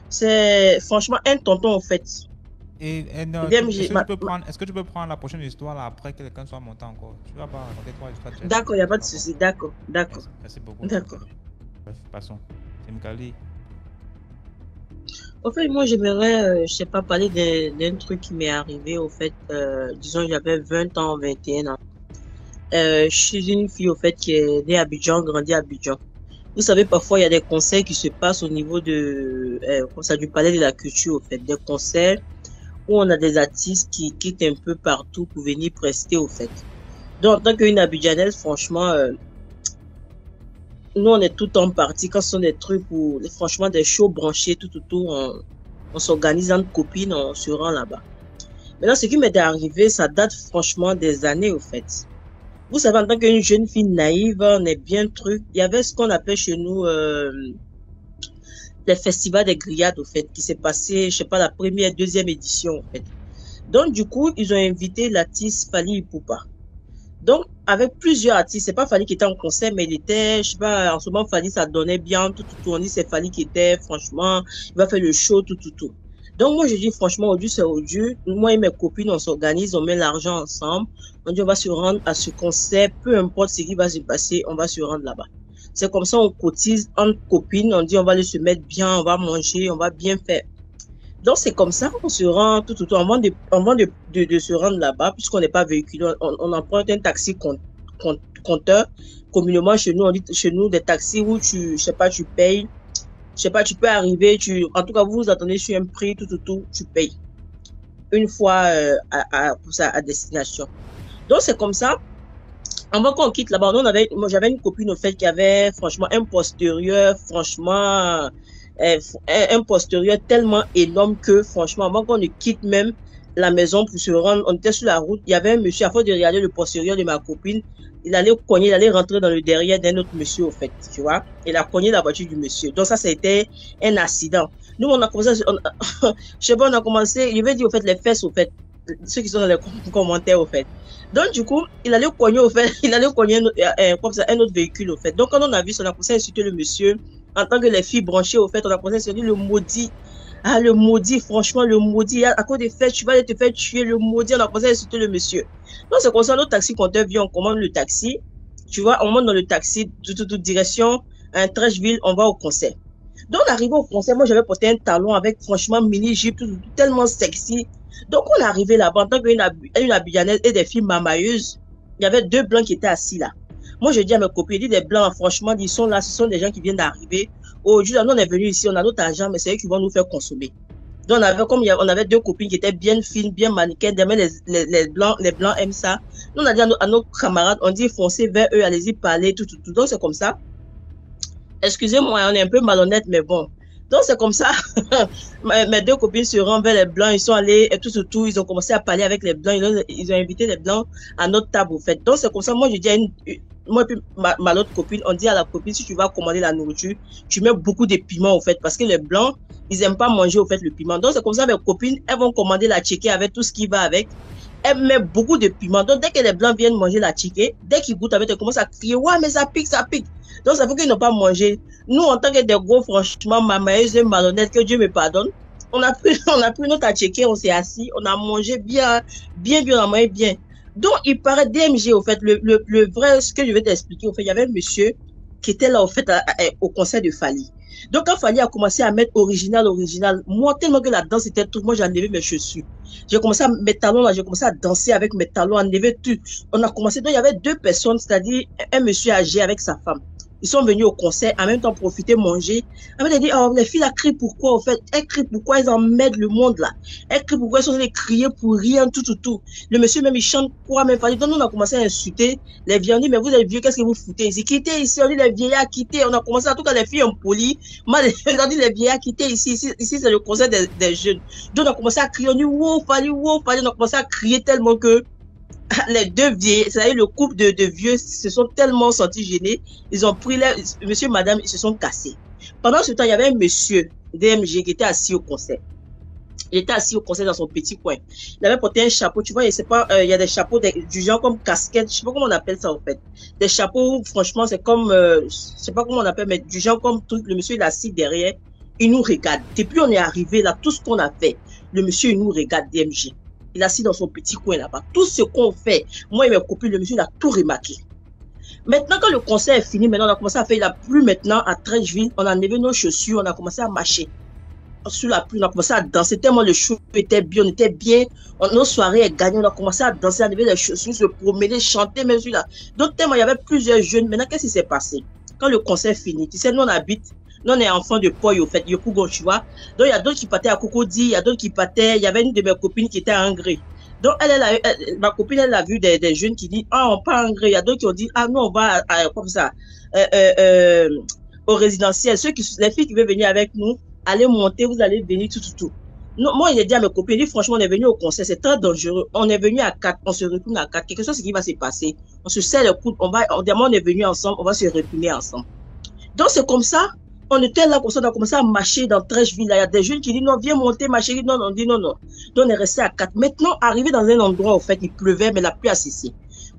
F: c'est, franchement, un tonton, en fait.
C: Non, est-ce que tu peux prendre la prochaine histoire, là, après que quelqu'un soit monté encore? Tu vas pas raconter 3 histoires.
F: D'accord, il n'y a pas de souci, d'accord.
C: Merci beaucoup.
F: D'accord.
C: Bref, passons. C'est Mkali.
F: En fait, moi, j'aimerais, je sais pas, parler d'un truc qui m'est arrivé, au fait, disons, j'avais 20 ans, 21 ans. Je suis une fille, au fait, qui est née à Abidjan, grandie à Abidjan. Vous savez, parfois, il y a des concerts qui se passent au niveau de, comme ça, du palais de la culture, au fait, des concerts où on a des artistes qui quittent un peu partout pour venir prester, au fait. Donc, en tant qu'une Abidjanaise, franchement, nous, on est tout en partie. Quand ce sont des trucs où, franchement, des shows branchés, tout, on s'organise entre copines, on se rend là-bas. Maintenant, ce qui m'est arrivé, ça date franchement des années, au fait. Vous savez, en tant qu'une jeune fille naïve, on est bien truc. Il y avait ce qu'on appelle chez nous, les festivals des grillades, au fait, qui s'est passé, je sais pas, la première, deuxième édition, au fait. Donc, du coup, ils ont invité l'artiste Fally Ipupa. Donc, avec plusieurs artistes, c'est pas Fally qui était en concert, mais il était, je sais pas, en ce moment, Fally, ça donnait bien, tout. On dit, c'est Fally qui était, franchement, il va faire le show, tout. Donc, moi, je dis, franchement, aujourd'hui, c'est aujourd'hui. Moi et mes copines, on s'organise, on met l'argent ensemble. On dit, on va se rendre à ce concert, peu importe ce qui va se passer, on va se rendre là-bas. C'est comme ça, on cotise entre copines, on dit, on va aller se mettre bien, on va manger, on va bien faire. Donc, c'est comme ça qu'on se rend tout. Avant de se rendre là-bas, puisqu'on n'est pas véhiculé, on emprunte un taxi compteur. Communément, chez nous, on dit, chez nous, des taxis où je sais pas, tu payes. Je sais pas, tu peux arriver, en tout cas, vous vous attendez sur un prix, tout, tu payes. Une fois, à destination. Donc, c'est comme ça. Avant qu'on quitte là-bas, moi, j'avais une copine, au fait, qui avait, franchement, un postérieur, franchement, un postérieur tellement énorme que, franchement, avant qu'on ne quitte même la maison pour se rendre, on était sur la route, il y avait un monsieur, à force de regarder le postérieur de ma copine, il allait cogner, il allait rentrer dans le derrière d'un autre monsieur, au fait, tu vois. Il a cogné la voiture du monsieur. Donc, ça a été un accident. Nous, on a commencé, je sais pas, on a commencé, je vais dire, au fait, les fesses, au fait, ceux qui sont dans les commentaires, au fait. Donc, du coup, il allait cogner, au fait, un autre véhicule, au fait. Donc, quand on a vu ça, on a commencé à insulter le monsieur. En tant que les filles branchées, au fait, on a commencé à insulter le maudit. Ah, le maudit, franchement, le maudit. À cause des fêtes, tu vas aller te faire tuer, le maudit. On a commencé à insulter le monsieur. Donc, c'est comme ça, notre taxi compteur vient, on commande le taxi. Tu vois, on monte dans le taxi, direction, Trècheville, on va au concert. Donc, on arrive au concert, moi, j'avais porté un talon avec, franchement, mini-jupe, tout, tellement sexy. Donc, on est arrivé là-bas, en tant qu'une Abidjanaise et des filles mamailleuses. Il y avait 2 blancs qui étaient assis là. Moi, je dis à mes copines, je dis des blancs, franchement, ils sont là, ce sont des gens qui viennent d'arriver. Aujourd'hui, nous, on est venus ici, on a notre argent, mais c'est eux qui vont nous faire consommer. Donc, on avait 2 copines qui étaient bien fines, bien mannequins, les blancs aiment ça. Nous, on a dit à nos camarades, on dit, foncez vers eux, allez-y parler, tout. Donc, c'est comme ça. Excusez-moi, on est un peu malhonnête, mais bon. Donc, c'est comme ça. Mes deux copines se rendent vers les Blancs. Ils sont allés, et tout, ils ont commencé à parler avec les Blancs. Ils ont invité les Blancs à notre table, au fait. Donc, c'est comme ça. Moi, je dis à moi, et puis ma l'autre copine, on dit à la copine, si tu vas commander la nourriture, tu mets beaucoup de piment, au fait. Parce que les Blancs, ils aiment pas manger, au fait, le piment. Donc, c'est comme ça, mes copines, elles vont commander la chicken avec tout ce qui va avec. Elle met beaucoup de piment. Donc, dès que les Blancs viennent manger la chicken, dès qu'ils goûtent avec, elles commencent à crier, ouais, mais ça pique, ça pique. Donc, ça fait qu'ils n'ont pas mangé. Nous, en tant que des gros, franchement, mamailleuse et malhonnête, que Dieu me pardonne, on a pris notre chicken, on s'est assis, on a mangé bien, on a mangé bien. Donc, il paraît DMG, au fait, le vrai, ce que je vais t'expliquer, au fait, il y avait un monsieur qui était là, au fait, au concert de Fally. Donc, quand Fally a commencé à mettre original, moi, tellement que la danse était tout, moi, j'ai enlevé mes chaussures. J'ai commencé à mes talons, là, j'ai commencé à danser avec mes talons, enlever tout. On a commencé, donc, il y avait deux personnes, c'est-à-dire un monsieur âgé avec sa femme. Ils sont venus au concert, en même temps profiter, manger. Après, elle dit, oh, les filles, elles crient pourquoi, en fait? Elles crient pourquoi elles emmènent le monde, là. Elles crient pourquoi elles sont allées crier pour rien, tout. Le monsieur, même, il chante quoi, même, donc, nous, on a commencé à insulter les vieux. On dit, mais vous êtes vieux, qu'est-ce que vous foutez ici? Quittez ici, on dit, les vieillards, quittez. On a commencé, en tout cas, les filles impolies. Moi, on dit, les vieillards, quittez ici. Ici, c'est le concert des jeunes. Donc, on a commencé à crier, on dit, wow, Fally. On a commencé à crier tellement que, les deux vieux, c'est-à-dire le couple de vieux se sont tellement sentis gênés, ils ont pris monsieur et madame, ils se sont cassés. Pendant ce temps, il y avait un monsieur DMG qui était assis au concert. Il était assis au concert dans son petit coin. Il avait porté un chapeau, tu vois, il y a des chapeaux du genre comme casquette, je sais pas comment on appelle ça en fait. Des chapeaux, franchement, c'est comme, je sais pas comment on appelle, mais du genre comme truc, le monsieur il est assis derrière, il nous regarde. Depuis on est arrivé là, tout ce qu'on a fait, le monsieur il nous regarde DMG. Il est assis dans son petit coin là-bas. Tout ce qu'on fait, moi et mes copines, le monsieur, il a tout remarqué. Maintenant, quand le concert est fini, maintenant, on a commencé à faire la pluie maintenant à Trècheville. On a enlevé nos chaussures, on a commencé à marcher. Sous la pluie, on a commencé à danser. Tellement le show était bien, on était bien. Nos soirées est gagnées, on a commencé à danser, à enlever les chaussures, se promener, chanter, même celui-là. Donc, tellement il y avait plusieurs jeunes. Maintenant, qu'est-ce qui s'est passé? Quand le concert est fini, tu sais, nous, on habite. Nous, on est enfants de Poy, au fait, Yopougon, tu vois. Donc, il y a d'autres qui partaient à Cocody, il y a d'autres qui partaient, il y avait une de mes copines qui était à Angré. Donc, ma copine, elle a vu des jeunes qui disent, ah, on part à Angré. Il y a d'autres qui ont dit, ah, nous, on va comme ça, au résidentiel. Les filles qui veulent venir avec nous, allez monter, vous allez venir, tout. Non, moi, il a dit à mes copines, franchement, on est venu au concert, c'est très dangereux. On est venu à 4, on se retourne à 4. Quelque chose qui va se passer. On se serre les coudes, on est venu ensemble, on va se retourner ensemble. Donc, c'est comme ça. On était là comme ça, on a commencé à marcher dans Trècheville. Il y a des jeunes qui disent non, viens monter, ma chérie. Non, on dit non. Donc on est resté à 4. Maintenant, arrivé dans un endroit, en fait, il pleuvait, mais la pluie a cessé.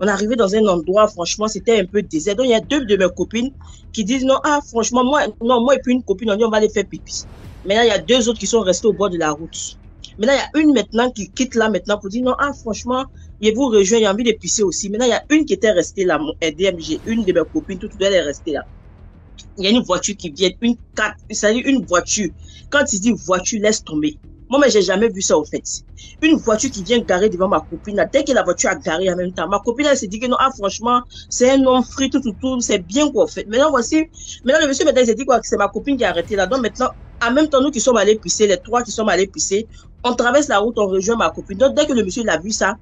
F: On est arrivé dans un endroit, franchement, c'était un peu désert. Donc il y a deux de mes copines qui disent non, ah, franchement, moi et puis une copine, on dit on va aller faire pipi. Maintenant, il y a deux autres qui sont restés au bord de la route. Maintenant, il y a une maintenant qui quitte là maintenant pour dire non, ah, franchement, je vous rejoins, j'ai envie de pisser aussi. Maintenant, il y a une qui était restée là, DMG, une de mes copines, tout elle est restée là. Il y a une voiture qui vient, c'est-à-dire une voiture. Quand il dit voiture, laisse tomber. Moi, mais j'ai jamais vu ça, au fait. Une voiture qui vient garer devant ma copine, là, dès que la voiture a garé en même temps, ma copine, elle s'est dit que non, ah, franchement, c'est un homme frit, tout, c'est bien, quoi, en fait. Maintenant, le monsieur, maintenant, il s'est dit quoi, que c'est ma copine qui a arrêté là. Donc, maintenant, en même temps, nous qui sommes allés pisser, les trois qui sommes allés pisser, on traverse la route, on rejoint ma copine. Donc, dès que le monsieur, il a vu ça,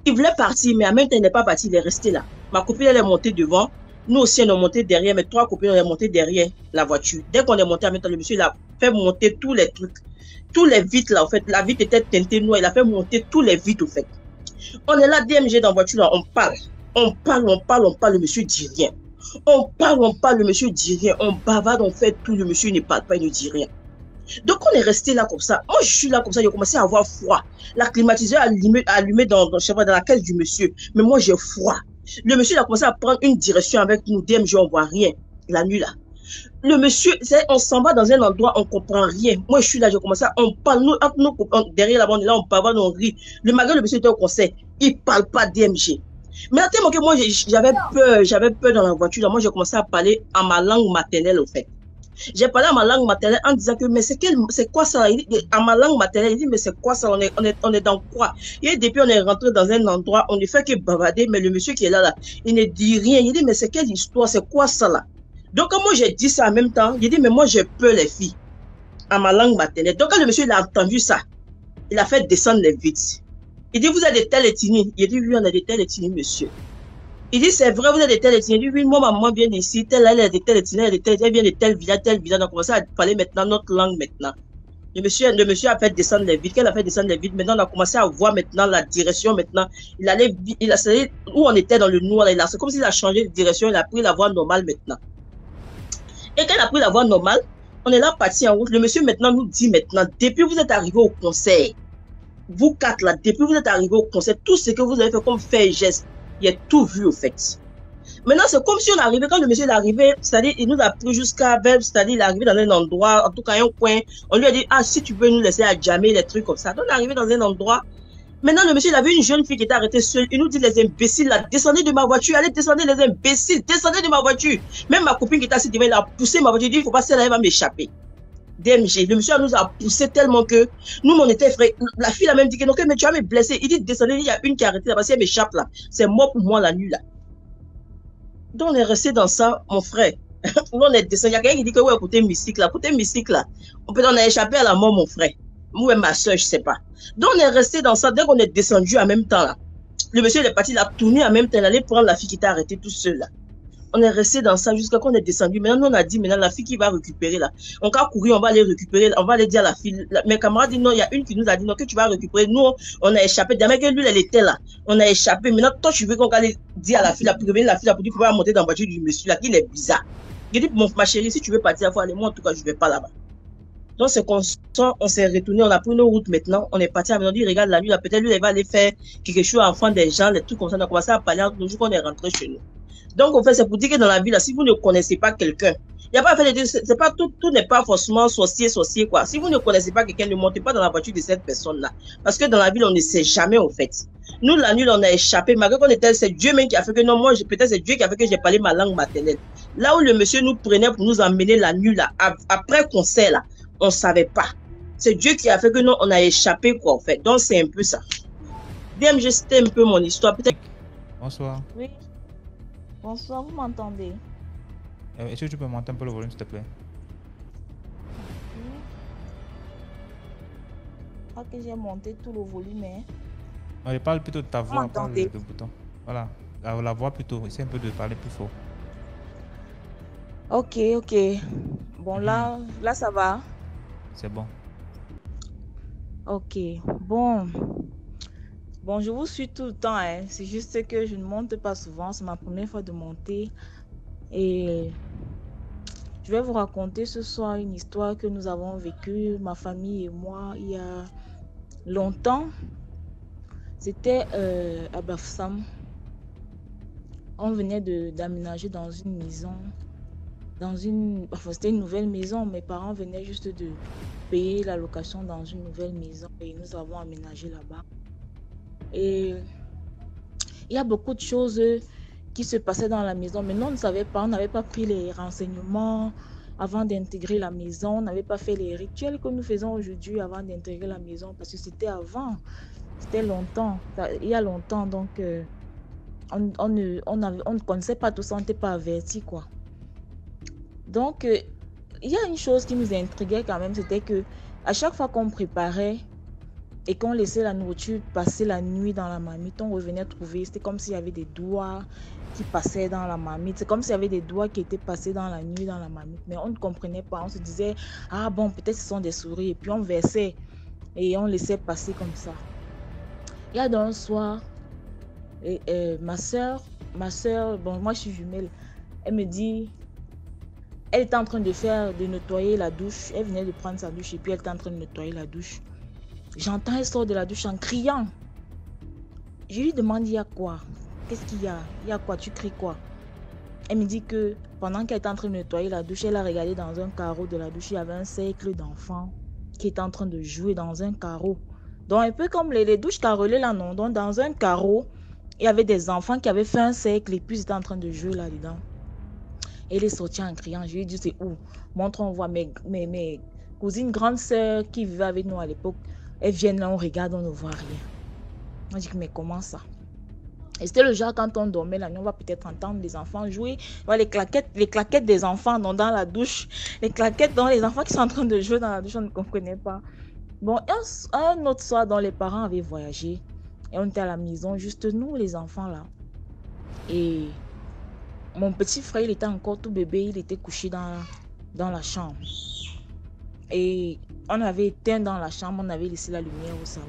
F: il voulait partir, mais en même temps, il n'est pas parti, il est resté là. Ma copine, elle est montée devant. Nous aussi, on est monté derrière, mes trois copines, on est monté derrière la voiture. Dès qu'on est monté en même temps, le monsieur, il a fait monter tous les trucs. Tous les vitres, là, en fait. La vitre était teintée noire. Il a fait monter tous les vitres, en fait. On est là, DMG dans la voiture, là, on parle. Le monsieur dit rien. On parle, le monsieur dit rien. On bavarde, on fait tout, le monsieur ne parle pas, il ne dit rien. Donc, on est resté là comme ça. Moi, je suis là comme ça, j'ai commencé à avoir froid. La climatiseur allumé dans la caisse du monsieur. Mais moi, j'ai froid. Le monsieur il a commencé à prendre une direction avec nous. DMG, on voit rien. La nuit là. Le monsieur, on s'en va dans un endroit, on comprend rien. Moi, je suis là, j'ai commencé à, on parle, nous, derrière la bande, là, on parle, on rit. Le magasin, le monsieur était au conseil. Il parle pas DMG. Mais à tellement que moi, j'avais peur dans la voiture. Là, moi, j'ai commencé à parler en ma langue maternelle, au fait. J'ai parlé en ma langue maternelle en disant que, mais c'est quoi ça? Il dit, en ma langue maternelle, il dit, mais c'est quoi ça? On est dans quoi? Et depuis, on est rentré dans un endroit, on ne fait que bavarder, mais le monsieur qui est là, il ne dit rien. Il dit, mais c'est quelle histoire? C'est quoi ça, là? Donc, quand moi, j'ai dit ça en même temps, il dit, mais moi, j'ai peur, les filles. En ma langue maternelle. Donc, quand le monsieur, il a entendu ça, il a fait descendre les vitres. Il dit, vous avez des telles ethnies? Il dit, oui, on a des telles ethnies, monsieur. Il dit, c'est vrai, vous êtes de tel ethnie. Il dit, oui, moi, ma maman vient d'ici, telle, elle est de tel ethnie, elle vient de tel village, tel village. On a commencé à parler maintenant notre langue maintenant. Le monsieur a fait descendre les vides. Qu'elle a fait descendre les vides, maintenant, on a commencé à voir maintenant la direction maintenant. Il a où on était dans le noir, c'est comme s'il a changé de direction, il a pris la voie normale maintenant. Et quand il a pris la voie normale, on est là parti en route. Le monsieur maintenant nous dit maintenant, depuis que vous êtes arrivé au conseil, vous quatre là, depuis que vous êtes arrivé au conseil, tout ce que vous avez fait comme fait et geste, il a tout vu au fait. Maintenant, c'est comme si on arrivait, quand le monsieur est arrivé, c'est-à-dire, il nous a pris jusqu'à Beb, c'est-à-dire, il est arrivé dans un endroit, en tout cas, un coin, on lui a dit, ah, si tu peux nous laisser à jammer, les trucs comme ça. Donc, on est arrivé dans un endroit. Maintenant, le monsieur, il a vu une jeune fille qui était arrêtée seule. Il nous dit, les imbéciles, là, descendez de ma voiture, allez, descendez, les imbéciles, descendez de ma voiture. Même ma copine qui était assise devant, il a poussé ma voiture, il dit, il faut pas, celle-là, elle va m'échapper. DMG, le monsieur nous a poussé tellement que nous, on était frais. La fille a même dit que non, mais tu vas me blesser. Il dit, descendez, il y a une qui a arrêté là-bas, si elle m'échappe là, c'est mort pour moi la nuit là. Donc, on est resté dans ça, mon frère. On est descendu. Il y a quelqu'un qui dit que, ouais, côté mystique là, on a échappé à la mort, mon frère. Moi et ma soeur, je sais pas. Donc, on est resté dans ça. Dès qu'on est descendu en même temps là, le monsieur il est parti, il a tourné en même temps, il allait prendre la fille qui était arrêtée tout seul là. On est resté dans ça jusqu'à qu'on est descendu. Maintenant, on a dit, maintenant, la fille qui va récupérer là. On va courir, on va aller récupérer, on va aller dire à la fille. Mes camarades disent non, il y a une qui nous a dit non, que tu vas récupérer. Nous, on a échappé. Jamais que lui, elle était là. On a échappé. Maintenant, toi, tu veux qu'on aille dire à la fille, pour prévenir la fille, pour dire qu'on va monter dans la voiture du monsieur là, qu'il est bizarre. Je dis, ma chérie, si tu veux partir, il faut aller. Moi, en tout cas, je vais pas là-bas. Donc, c'est qu'on s'est retourné, on a pris nos routes maintenant, on est parti à la maison, on dit, regarde la nuit, là, peut-être lui, il va aller faire quelque chose à enfant des gens, les trucs comme ça. On a commencé à parler le jour qu'on est rentré chez nous. Donc, en fait, c'est pour dire que dans la vie, là, si vous ne connaissez pas quelqu'un, il n'y a pas à faire de, c'est pas tout n'est pas forcément sorcier, quoi. Si vous ne connaissez pas quelqu'un, ne montez pas dans la voiture de cette personne-là. Parce que dans la ville, on ne sait jamais, en fait. Nous, la nuit, on a échappé, malgré qu'on était, c'est Dieu même qui a fait que, non, moi, peut-être c'est Dieu qui a fait que j'ai parlé ma langue maternelle. Là où le monsieur nous prenait pour nous emmener la nuit, là, après concert, là, on ne savait pas. C'est Dieu qui a fait que, non, on a échappé, quoi, en fait. Donc, c'est un peu ça. DMG, c'était un peu mon histoire. Peut-être.
C: Bonsoir.
D: Oui. Bonsoir, vous m'entendez?
C: Est-ce que tu peux monter un peu le volume, s'il te plaît?
D: Je crois que j'ai monté tout le volume. Hein.
C: Non, je parle plutôt de ta voix, pas
D: M'entendez?
C: le bouton. Voilà, la voix plutôt. Essaye un peu de parler plus fort.
D: Ok, ok. Bon, là, ça va.
C: C'est bon.
D: Ok, bon. Bon, je vous suis tout le temps, hein. C'est juste que je ne monte pas souvent. C'est ma première fois de monter. Et je vais vous raconter ce soir une histoire que nous avons vécue, ma famille et moi, il y a longtemps. C'était à Bafoussam. On venait d'aménager dans une maison. Enfin, c'était une nouvelle maison. Mes parents venaient juste de payer la location dans une nouvelle maison. Et nous avons aménagé là-bas. Et il y a beaucoup de choses qui se passaient dans la maison, mais nous, on ne savait pas, on n'avait pas pris les renseignements avant d'intégrer la maison, on n'avait pas fait les rituels que nous faisons aujourd'hui avant d'intégrer la maison, parce que c'était avant, c'était longtemps, il y a longtemps, donc on ne connaissait pas tout ça, on n'était pas avertis, quoi. Donc, il y a une chose qui nous intriguait quand même, c'était que à chaque fois qu'on préparait et qu'on laissait la nourriture passer la nuit dans la marmite, on revenait trouver, c'était comme s'il y avait des doigts qui passaient dans la marmite. C'est comme s'il y avait des doigts qui étaient passés dans la nuit dans la marmite. Mais on ne comprenait pas. On se disait, ah bon, peut-être ce sont des souris. Et puis on versait et on laissait passer comme ça. Il y a un soir, ma soeur, bon, moi je suis jumelle, elle me dit, elle était en train de nettoyer la douche. Elle venait de prendre sa douche et puis elle était en train de nettoyer la douche. J'entends, elle sort de la douche en criant. Je lui demande, il y a quoi? Qu'est-ce qu'il y a? Il y a quoi? Tu cries quoi? Elle me dit que pendant qu'elle était en train de nettoyer la douche, elle a regardé dans un carreau de la douche, il y avait un cercle d'enfants qui étaient en train de jouer dans un carreau. Donc un peu comme les douches carrelées là, non? Donc dans un carreau, il y avait des enfants qui avaient fait un cercle et puis ils étaient en train de jouer là-dedans. Elle est sortie en criant. Je lui ai dit, c'est où? Montre, on voit mes cousines, grandes sœurs qui vivaient avec nous à l'époque. Elles viennent là, on regarde, on ne voit rien. On dit, mais comment ça? Et c'était le genre, quand on dormait la nuit, on va peut-être entendre les enfants jouer. Voilà, les claquettes des enfants dans la douche. Les claquettes dans les enfants qui sont en train de jouer dans la douche, on ne comprenait pas. Bon, un autre soir, dont les parents avaient voyagé. Et on était à la maison, juste nous, les enfants là.
G: Et mon petit frère, il était encore tout bébé, il était couché dans la chambre. Et on avait éteint dans la chambre, on avait laissé la lumière au salon.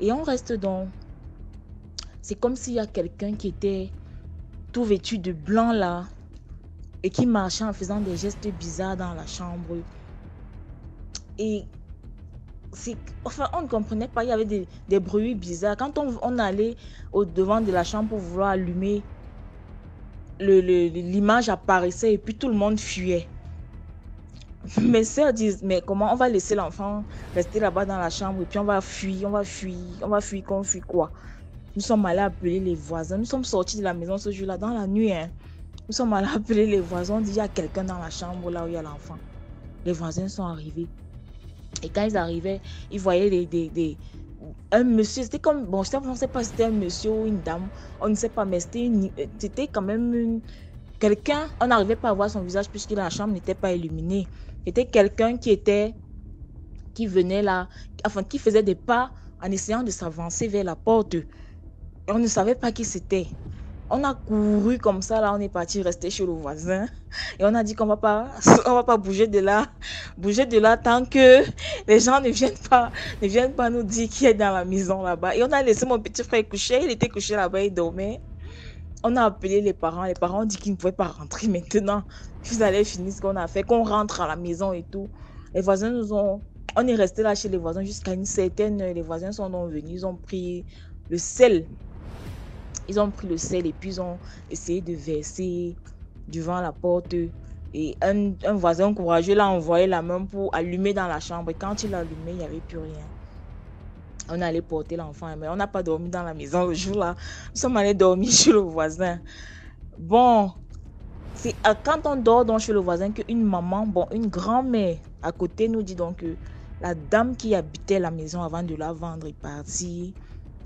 G: Et on reste donc. C'est comme s'il y a quelqu'un qui était tout vêtu de blanc là et qui marchait en faisant des gestes bizarres dans la chambre. Et enfin, on ne comprenait pas, il y avait des bruits bizarres. Quand on allait au devant de la chambre pour vouloir allumer, l'image apparaissait et puis tout le monde fuyait. Mes sœurs disent, mais comment on va laisser l'enfant rester là-bas dans la chambre et puis on va fuir qu'on fuit quoi? Nous sommes allés appeler les voisins, nous sommes sortis de la maison ce jour-là dans la nuit. Nous sommes allés appeler les voisins, on dit il y a quelqu'un dans la chambre là où il y a l'enfant. Les voisins sont arrivés. Et quand ils arrivaient, ils voyaient un monsieur, c'était comme, bon, je ne sais pas si c'était un monsieur ou une dame, on ne sait pas, mais c'était quand même quelqu'un, on n'arrivait pas à voir son visage puisque la chambre n'était pas illuminée. C'était quelqu'un qui venait là, enfin qui faisait des pas en essayant de s'avancer vers la porte. Et on ne savait pas qui c'était. On a couru comme ça, là, on est parti rester chez le voisin. Et on a dit qu'on va pas bouger de là tant que les gens ne viennent pas nous dire qui est dans la maison là-bas. Et on a laissé mon petit frère coucher, il était couché là-bas, il dormait. On a appelé les parents ont dit qu'ils ne pouvaient pas rentrer maintenant. Qu'ils allaient finir ce qu'on a fait, qu'on rentre à la maison et tout. Les voisins on est resté là chez les voisins jusqu'à une certaine heure. Les voisins sont donc venus, ils ont pris le sel. Ils ont pris le sel et puis ils ont essayé de verser devant la porte. Et un voisin courageux l'a envoyé la main pour allumer dans la chambre. Et quand il a allumé, il n'y avait plus rien. On allait porter l'enfant, mais on n'a pas dormi dans la maison le jour-là. Nous sommes allés dormir chez le voisin. Bon, c'est quand on dort donc chez le voisin qu'une maman, une grand-mère à côté nous dit donc que la dame qui habitait la maison avant de la vendre est partie.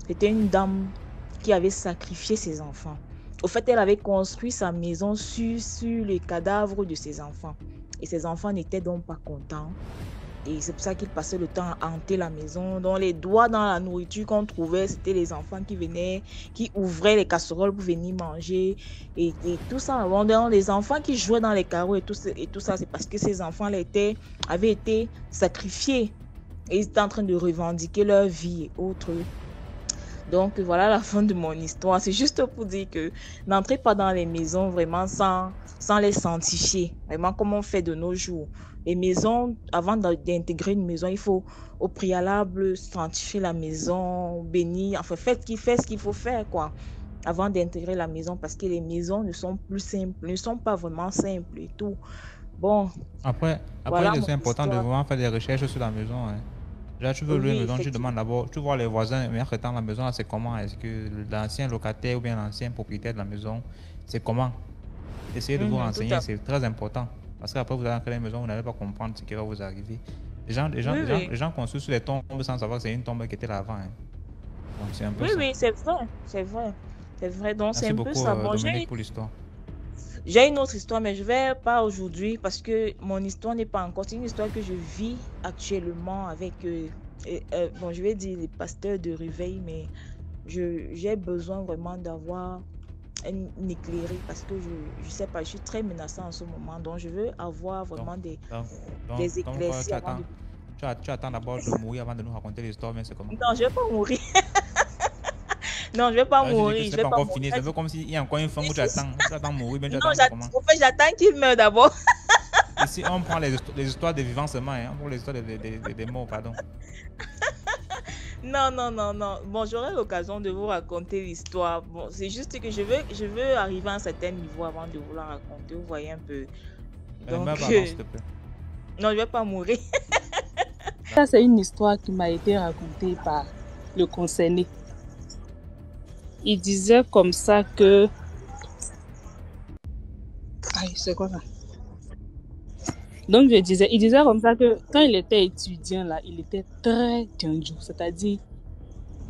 G: C'était une dame qui avait sacrifié ses enfants. Au fait, elle avait construit sa maison sur les cadavres de ses enfants. Et ses enfants n'étaient donc pas contents. Et c'est pour ça qu'ils passaient le temps à hanter la maison. Donc les doigts dans la nourriture qu'on trouvait, c'était les enfants qui venaient, qui ouvraient les casseroles pour venir manger. Et tout ça. Donc, les enfants qui jouaient dans les carreaux et tout ça, c'est parce que ces enfants-là avaient été sacrifiés. Et ils étaient en train de revendiquer leur vie et autres. Donc voilà la fin de mon histoire. C'est juste pour dire que n'entrez pas dans les maisons vraiment sans les sanctifier. Vraiment comme on fait de nos jours. Les maisons, avant d'intégrer une maison, il faut au préalable sanctifier la maison, bénir, enfin faites ce qu'il faut faire quoi, avant d'intégrer la maison, parce que les maisons ne sont plus simples, ne sont pas vraiment simples et tout. Bon.
C: Après
G: voilà
C: c'est important de vraiment faire des recherches sur la maison. Là, tu veux louer une maison, tu demandes d'abord, tu vois les voisins, mais en la maison, c'est comment? Est-ce que l'ancien locataire ou bien l'ancien propriétaire de la maison, c'est comment? Essayez de vous renseigner, c'est très important. Parce qu'après, vous allez créer une maison, vous n'allez pas comprendre ce qui va vous arriver. Les gens construisent sur les tombes sans savoir que c'est une tombe qui était là avant. Donc, c'est un peu ça.
G: Oui, c'est vrai. Donc, c'est un peu ça. Bon,
C: Dominique, pour l'histoire.
G: J'ai une autre histoire, mais je ne vais pas aujourd'hui parce que mon histoire n'est pas encore. C'est une histoire que je vis actuellement avec, je vais dire les pasteurs de réveil, mais j'ai besoin vraiment d'avoir un éclairé parce que je ne sais pas, je suis très menaçante en ce moment. Donc, je veux avoir vraiment des éclaircies.
C: Tu attends d'abord de mourir avant de nous raconter l'histoire, mais c'est comment?
G: Non, je ne vais pas mourir. Non, je ne vais pas mourir.
C: Je vais pas encore finir. C'est un peu comme s'il y a encore une femme où tu attends mourir, mais tu attends comment?
G: En fait, j'attends qu'il meure d'abord.
C: Ici, on prend les histoires des vivants seulement, on prend les histoires des morts, pardon.
G: Non. Bon, j'aurai l'occasion de vous raconter l'histoire. Bon, c'est juste que je veux arriver à un certain niveau avant de vous la raconter. Vous voyez un peu. Donc,
C: s'il te plaît.
G: Non, je ne vais pas mourir.
E: Ça, c'est une histoire qui m'a été racontée par le concerné. Il disait comme ça que... Aïe, c'est quoi ça? Donc, il disait comme ça que quand il était étudiant, là, il était très tendu. C'est-à-dire,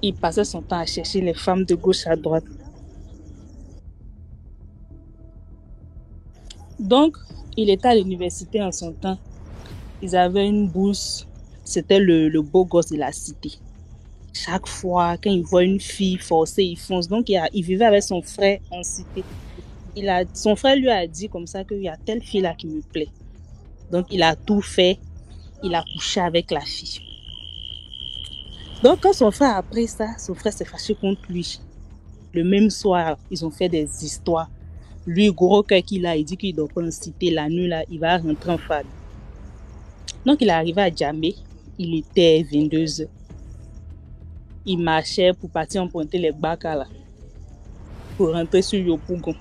E: il passait son temps à chercher les femmes de gauche à droite. Donc, il était à l'université en son temps. Ils avaient une bourse. C'était le beau gosse de la cité. Chaque fois, quand il voit une fille forcée, il fonce. Donc, il vivait avec son frère en cité. Son frère lui a dit comme ça qu'il y a telle fille là qui me plaît. Donc, il a tout fait. Il a couché avec la fille. Donc, quand son frère a appris ça, son frère s'est fâché contre lui. Le même soir, ils ont fait des histoires. Lui, gros cœur qu'il a, il dit qu'il ne doit pas en citer. La nuit, là, il va rentrer en famille. Donc, il est arrivé à Djamé. Il était 22h. Il marchait pour partir emprunter les bacs là, pour rentrer sur Yopougon.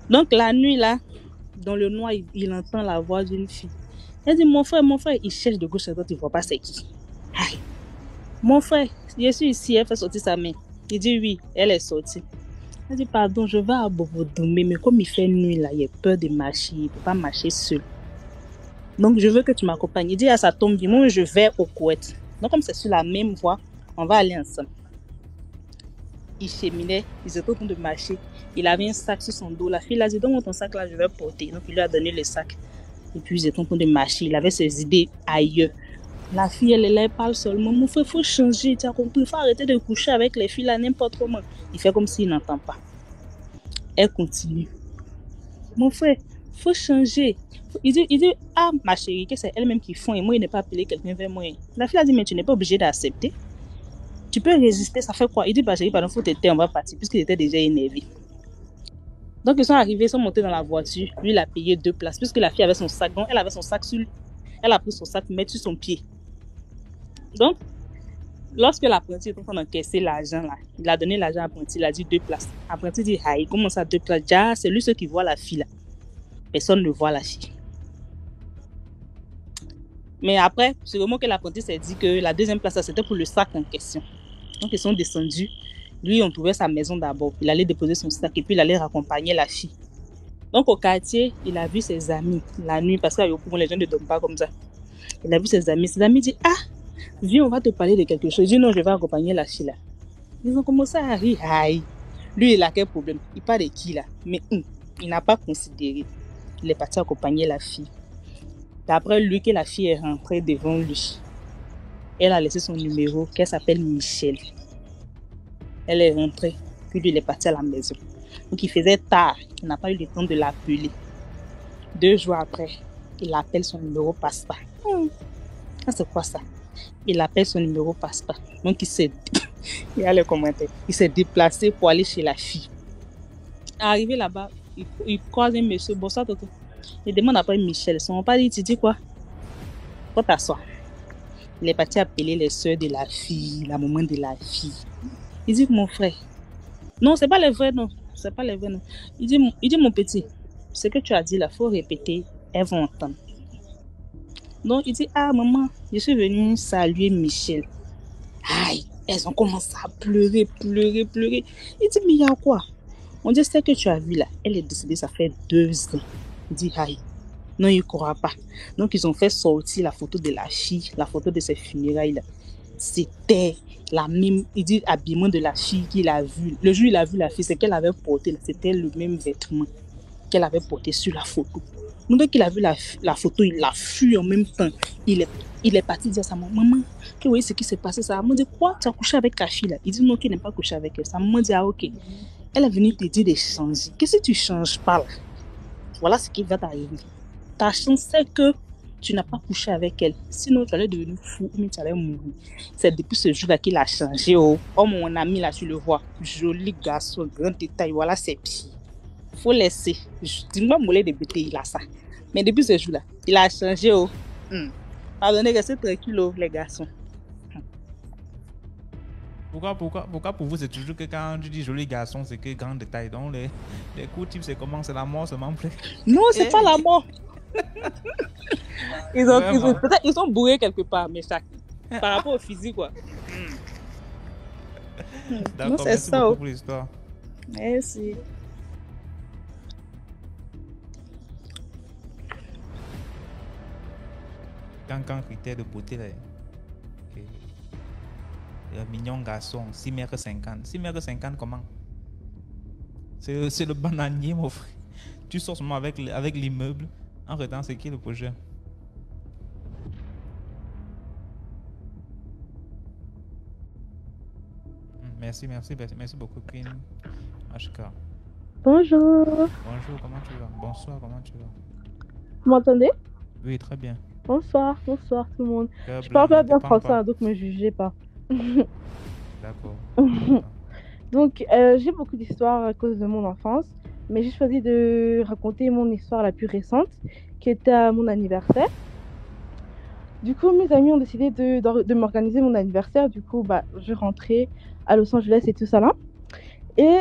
E: Donc, la nuit, là, dans le noir, il entend la voix d'une fille. Elle dit, mon frère, il cherche de gauche à droite, il ne voit pas c'est qui. Aïe. Mon frère, je suis ici, elle fait sortir sa main. Il dit oui, elle est sortie. Elle dit, pardon, je vais à Bobo-Doumé, mais comme il fait nuit, là, il a peur de marcher, il ne peut pas marcher seul. Donc, je veux que tu m'accompagnes. Il dit, ah, ça tombe bien, moi, je vais au Koweït. Donc, comme c'est sur la même voie, on va aller ensemble. Il cheminait, ils étaient en train de marcher. Il avait un sac sur son dos. La fille a dit, donne-moi ton sac là, je vais porter. Donc, il lui a donné le sac. Et puis, ils étaient en train de marcher. Il avait ses idées ailleurs. La fille, elle est là, elle parle seulement. Mon frère, il faut changer, tu as compris. Il faut arrêter de coucher avec les filles là, n'importe comment. Il fait comme s'il n'entend pas. Elle continue. Mon frère, il faut changer. Il dit, ah, ma chérie, que c'est elle-même qui font et moi, il n'est pas appelé quelqu'un vers moi. La fille a dit, mais tu n'es pas obligé d'accepter. Tu peux résister, ça fait quoi? Il dit, bah chérie, pardon, faut t'aider, on va partir, puisqu'il était déjà énervé. Donc, ils sont arrivés, ils sont montés dans la voiture. Lui, il a payé 2 places, puisque la fille avait son sac. Donc, elle avait son sac sur lui. Elle a pris son sac, mettre sur son pied. Donc, lorsque l'apprenti est en train d'encaisser l'argent, là, il a donné l'argent à l'apprenti, il a dit 2 places. L'apprenti dit, ah, il commence à 2 places. Déjà, c'est lui ceux qui voit la fille, là. Personne ne voit la fille. Mais après, c'est vraiment que l'apprenti s'est dit que la 2e place, c'était pour le sac en question. Donc, ils sont descendus. Lui, on trouvait sa maison d'abord. Il allait déposer son sac et puis il allait raccompagner la fille. Donc, au quartier, il a vu ses amis la nuit parce que les gens ne dorment pas comme ça. Il a vu ses amis. Ses amis disent, ah, viens, on va te parler de quelque chose. Il dit, non, je vais accompagner la fille là. Ils ont commencé à rire. Aïe. Lui, il a quel problème? Il parle de qui là? Mais il n'a pas considéré. Il est parti accompagner la fille. D'après lui, que la fille est rentrée devant lui. Elle a laissé son numéro, qu'elle s'appelle Michel. Elle est rentrée, puis lui, il est parti à la maison. Donc, il faisait tard, il n'a pas eu le temps de l'appeler. 2 jours après, il appelle son numéro passe pas. C'est quoi ça? Il appelle son numéro passe pas. Donc, il a le commentaire. Il s'est déplacé pour aller chez la fille. Arrivé là-bas, il croise un monsieur. Bonsoir, Toto. Il demande après Michel. Son père dit, tu dis quoi? Faut t'asseoir. Il est parti appeler les soeurs de la fille, la maman de la fille. Il dit, mon frère. Non, c'est pas le vrai, non. C'est pas le vrai, non. Il dit, mon petit, ce que tu as dit là, faut répéter. Elles vont entendre. Donc, il dit, ah, maman, je suis venue saluer Michel. Aïe, elles ont commencé à pleurer. Il dit, mais il y a quoi? On dit, c'est que tu as vu là. Elle est décédée, ça fait 2 ans. Il dit, aïe. Non, il ne croit pas. Donc, ils ont fait sortir la photo de la fille, la photo de ses funérailles là. C'était la même, il dit, habillement de la fille qu'il a vu. Le jour où il a vu la fille, c'est qu'elle avait porté, c'était le même vêtement qu'elle avait porté sur la photo. Donc, dès qu'il a vu la photo, il a fui en même temps. Il est parti dire à sa maman, que oui, ce qui s'est passé, ça. Maman dit, quoi, tu as couché avec ta fille là? Il dit, non, qu'il n'a pas couché avec elle. Sa maman dit, ah, ok. Elle est venue te dire de changer. Qu'est-ce que tu ne changes pas là? Voilà ce qui va t'arriver. Ta chance, c'est que tu n'as pas couché avec elle. Sinon, tu allais devenir fou ou tu allais mourir. C'est depuis ce jour-là qu'il a changé. Oh, mon ami, là, tu le vois. Joli garçon, grand détail. Voilà ses pieds. Faut laisser. Dis-moi, mollet de bêter, il a ça. Mais depuis ce jour-là, il a changé. Oh. Pardonnez, restez tranquille, oh, les garçons.
C: Pourquoi pour vous c'est toujours que quand tu dis joli garçon, c'est que grand détail. Donc les coups types, c'est comment? C'est la mort, ça m'emplit.
E: Non, c'est pas la mort. Ils sont bourrés quelque part, mais ça, par rapport au physique, quoi.
C: D'accord,
E: Non, c'est
C: merci
E: ça.
C: beaucoup pour l'histoire.
E: Merci.
C: Quand critère de beauté, là, le mignon garçon, 6,50 m. 6,50 m, comment? C'est le bananier, mon frère. Tu sors seulement avec l'immeuble. En retard, c'est qui le projet? merci beaucoup, Queen. HK.
H: Bonjour.
C: Bonjour, comment tu vas? Bonsoir, comment tu vas?
H: Vous m'entendez?
C: Oui, très bien.
H: Bonsoir tout le monde.
C: Que
H: Je parle pas
C: ne
H: bien
C: dépend
H: français,
C: pas.
H: hein, donc me jugez pas.
C: D'accord.
H: Donc, j'ai beaucoup d'histoires à cause de mon enfance, mais j'ai choisi de raconter mon histoire la plus récente, qui était à mon anniversaire. Du coup, mes amis ont décidé de m'organiser mon anniversaire. Du coup, bah, je rentrais à Los Angeles et tout ça là. Et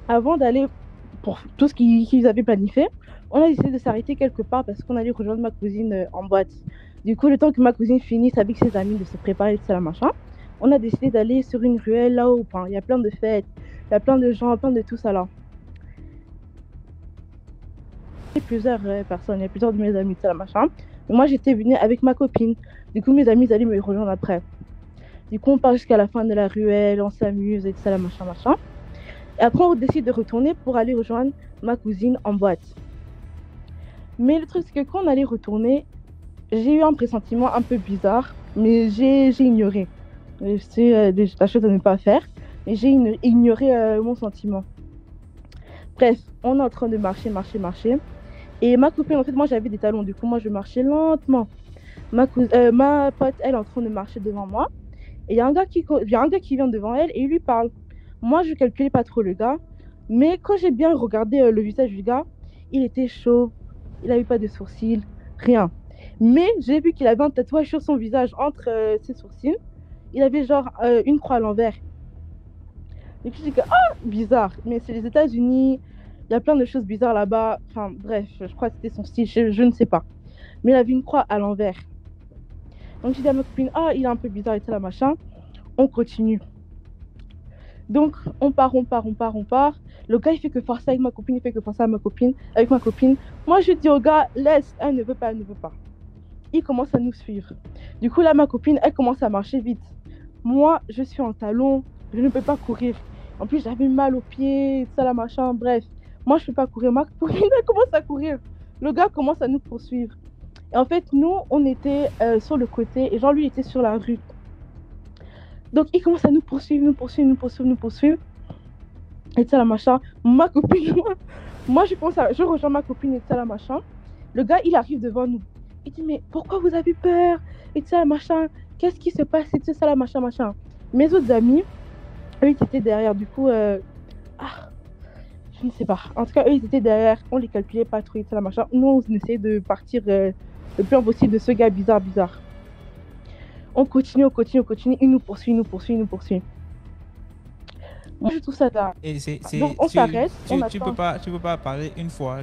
H: avant d'aller pour tout ce qu'ils avaient planifié, on a décidé de s'arrêter quelque part parce qu'on allait rejoindre ma cousine en boîte. Du coup, le temps que ma cousine finisse avec ses amis de se préparer, tout ça, là, machin, on a décidé d'aller sur une ruelle là où il y a plein de fêtes, il y a plein de gens, plein de tout ça là. Il y a plusieurs personnes, il y a plusieurs de mes amis, tout ça là, machin. Mais moi, j'étais venue avec ma copine. Du coup, mes amis allaient me rejoindre après. Du coup, on part jusqu'à la fin de la ruelle, on s'amuse et tout ça là, machin, machin. Et après, on décide de retourner pour aller rejoindre ma cousine en boîte. Mais le truc, c'est que quand on allait retourner, j'ai eu un pressentiment un peu bizarre, mais j'ai ignoré. C'est la chose à ne pas faire, mais j'ai ignoré mon sentiment. Bref, on est en train de marcher. Et ma copine, en fait, moi j'avais des talons, du coup, moi je marchais lentement. Ma pote, elle est en train de marcher devant moi. Et il y a un gars qui vient devant elle et il lui parle. Moi, je calculais pas trop le gars, mais quand j'ai bien regardé le visage du gars, il était chauve, il n'avait pas de sourcils, rien. Mais j'ai vu qu'il avait un tatouage sur son visage entre ses sourcils. Il avait genre une croix à l'envers. Et puis j'ai dit bizarre, mais c'est les États-Unis, il y a plein de choses bizarres là-bas. Enfin bref, je crois que c'était son style, je ne sais pas. Mais il avait une croix à l'envers. Donc j'ai dit à ma copine, il est un peu bizarre et tout là, machin. On continue. Donc on part. Le gars il fait que forcer avec ma copine, avec ma copine. Moi je dis au gars, laisse, elle ne veut pas. Il commence à nous suivre. Du coup là ma copine, elle commence à marcher vite. Moi je suis en talons, je ne peux pas courir. En plus j'avais mal aux pieds, tout ça là, machin, bref. Moi je peux pas courir, ma copine elle commence à courir. Le gars commence à nous poursuivre. Et en fait nous on était sur le côté et genre lui était sur la rue. Donc il commence à nous poursuivre. Et ça la machin. Ma copine, moi je rejoins ma copine et ça la machin. Le gars il arrive devant nous. Il dit mais pourquoi vous avez peur? Et ça la machin. Qu'est-ce qui se passe? Et ça la machin. Mes autres amis, eux ils étaient derrière. Du coup, je ne sais pas. En tout cas eux ils étaient derrière. On les calculait pas trop et ça la machin. Nous on essayait de partir le plus possible de ce gars bizarre. On continue. Il nous poursuit. Moi, je trouve ça dingue. Donc, on s'arrête, on
C: tu
H: attend.
C: peux pas parler une fois.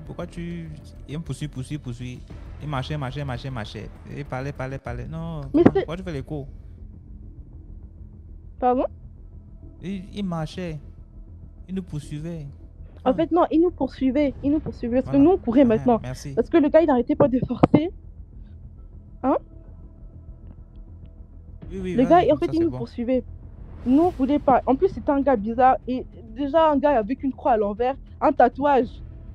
C: Pourquoi il me poursuit. Il marchait. Il parlait. Non,
H: Mais
C: pourquoi tu fais l'écho?
H: Pardon?
C: Il marchait. Il nous poursuivait.
H: En fait, non, il nous poursuivait. Parce que
C: Voilà.
H: nous, on courait
C: Rien,
H: maintenant.
C: merci.
H: Parce que le gars, il n'arrêtait pas de forcer. Hein?
C: Oui,
H: Le
C: vas-y,
H: gars, en
C: ça,
H: fait, il
C: c'est
H: nous
C: bon.
H: poursuivait. Nous, on voulait pas. En plus, c'était un gars bizarre. Et déjà, un gars avec une croix à l'envers, un tatouage.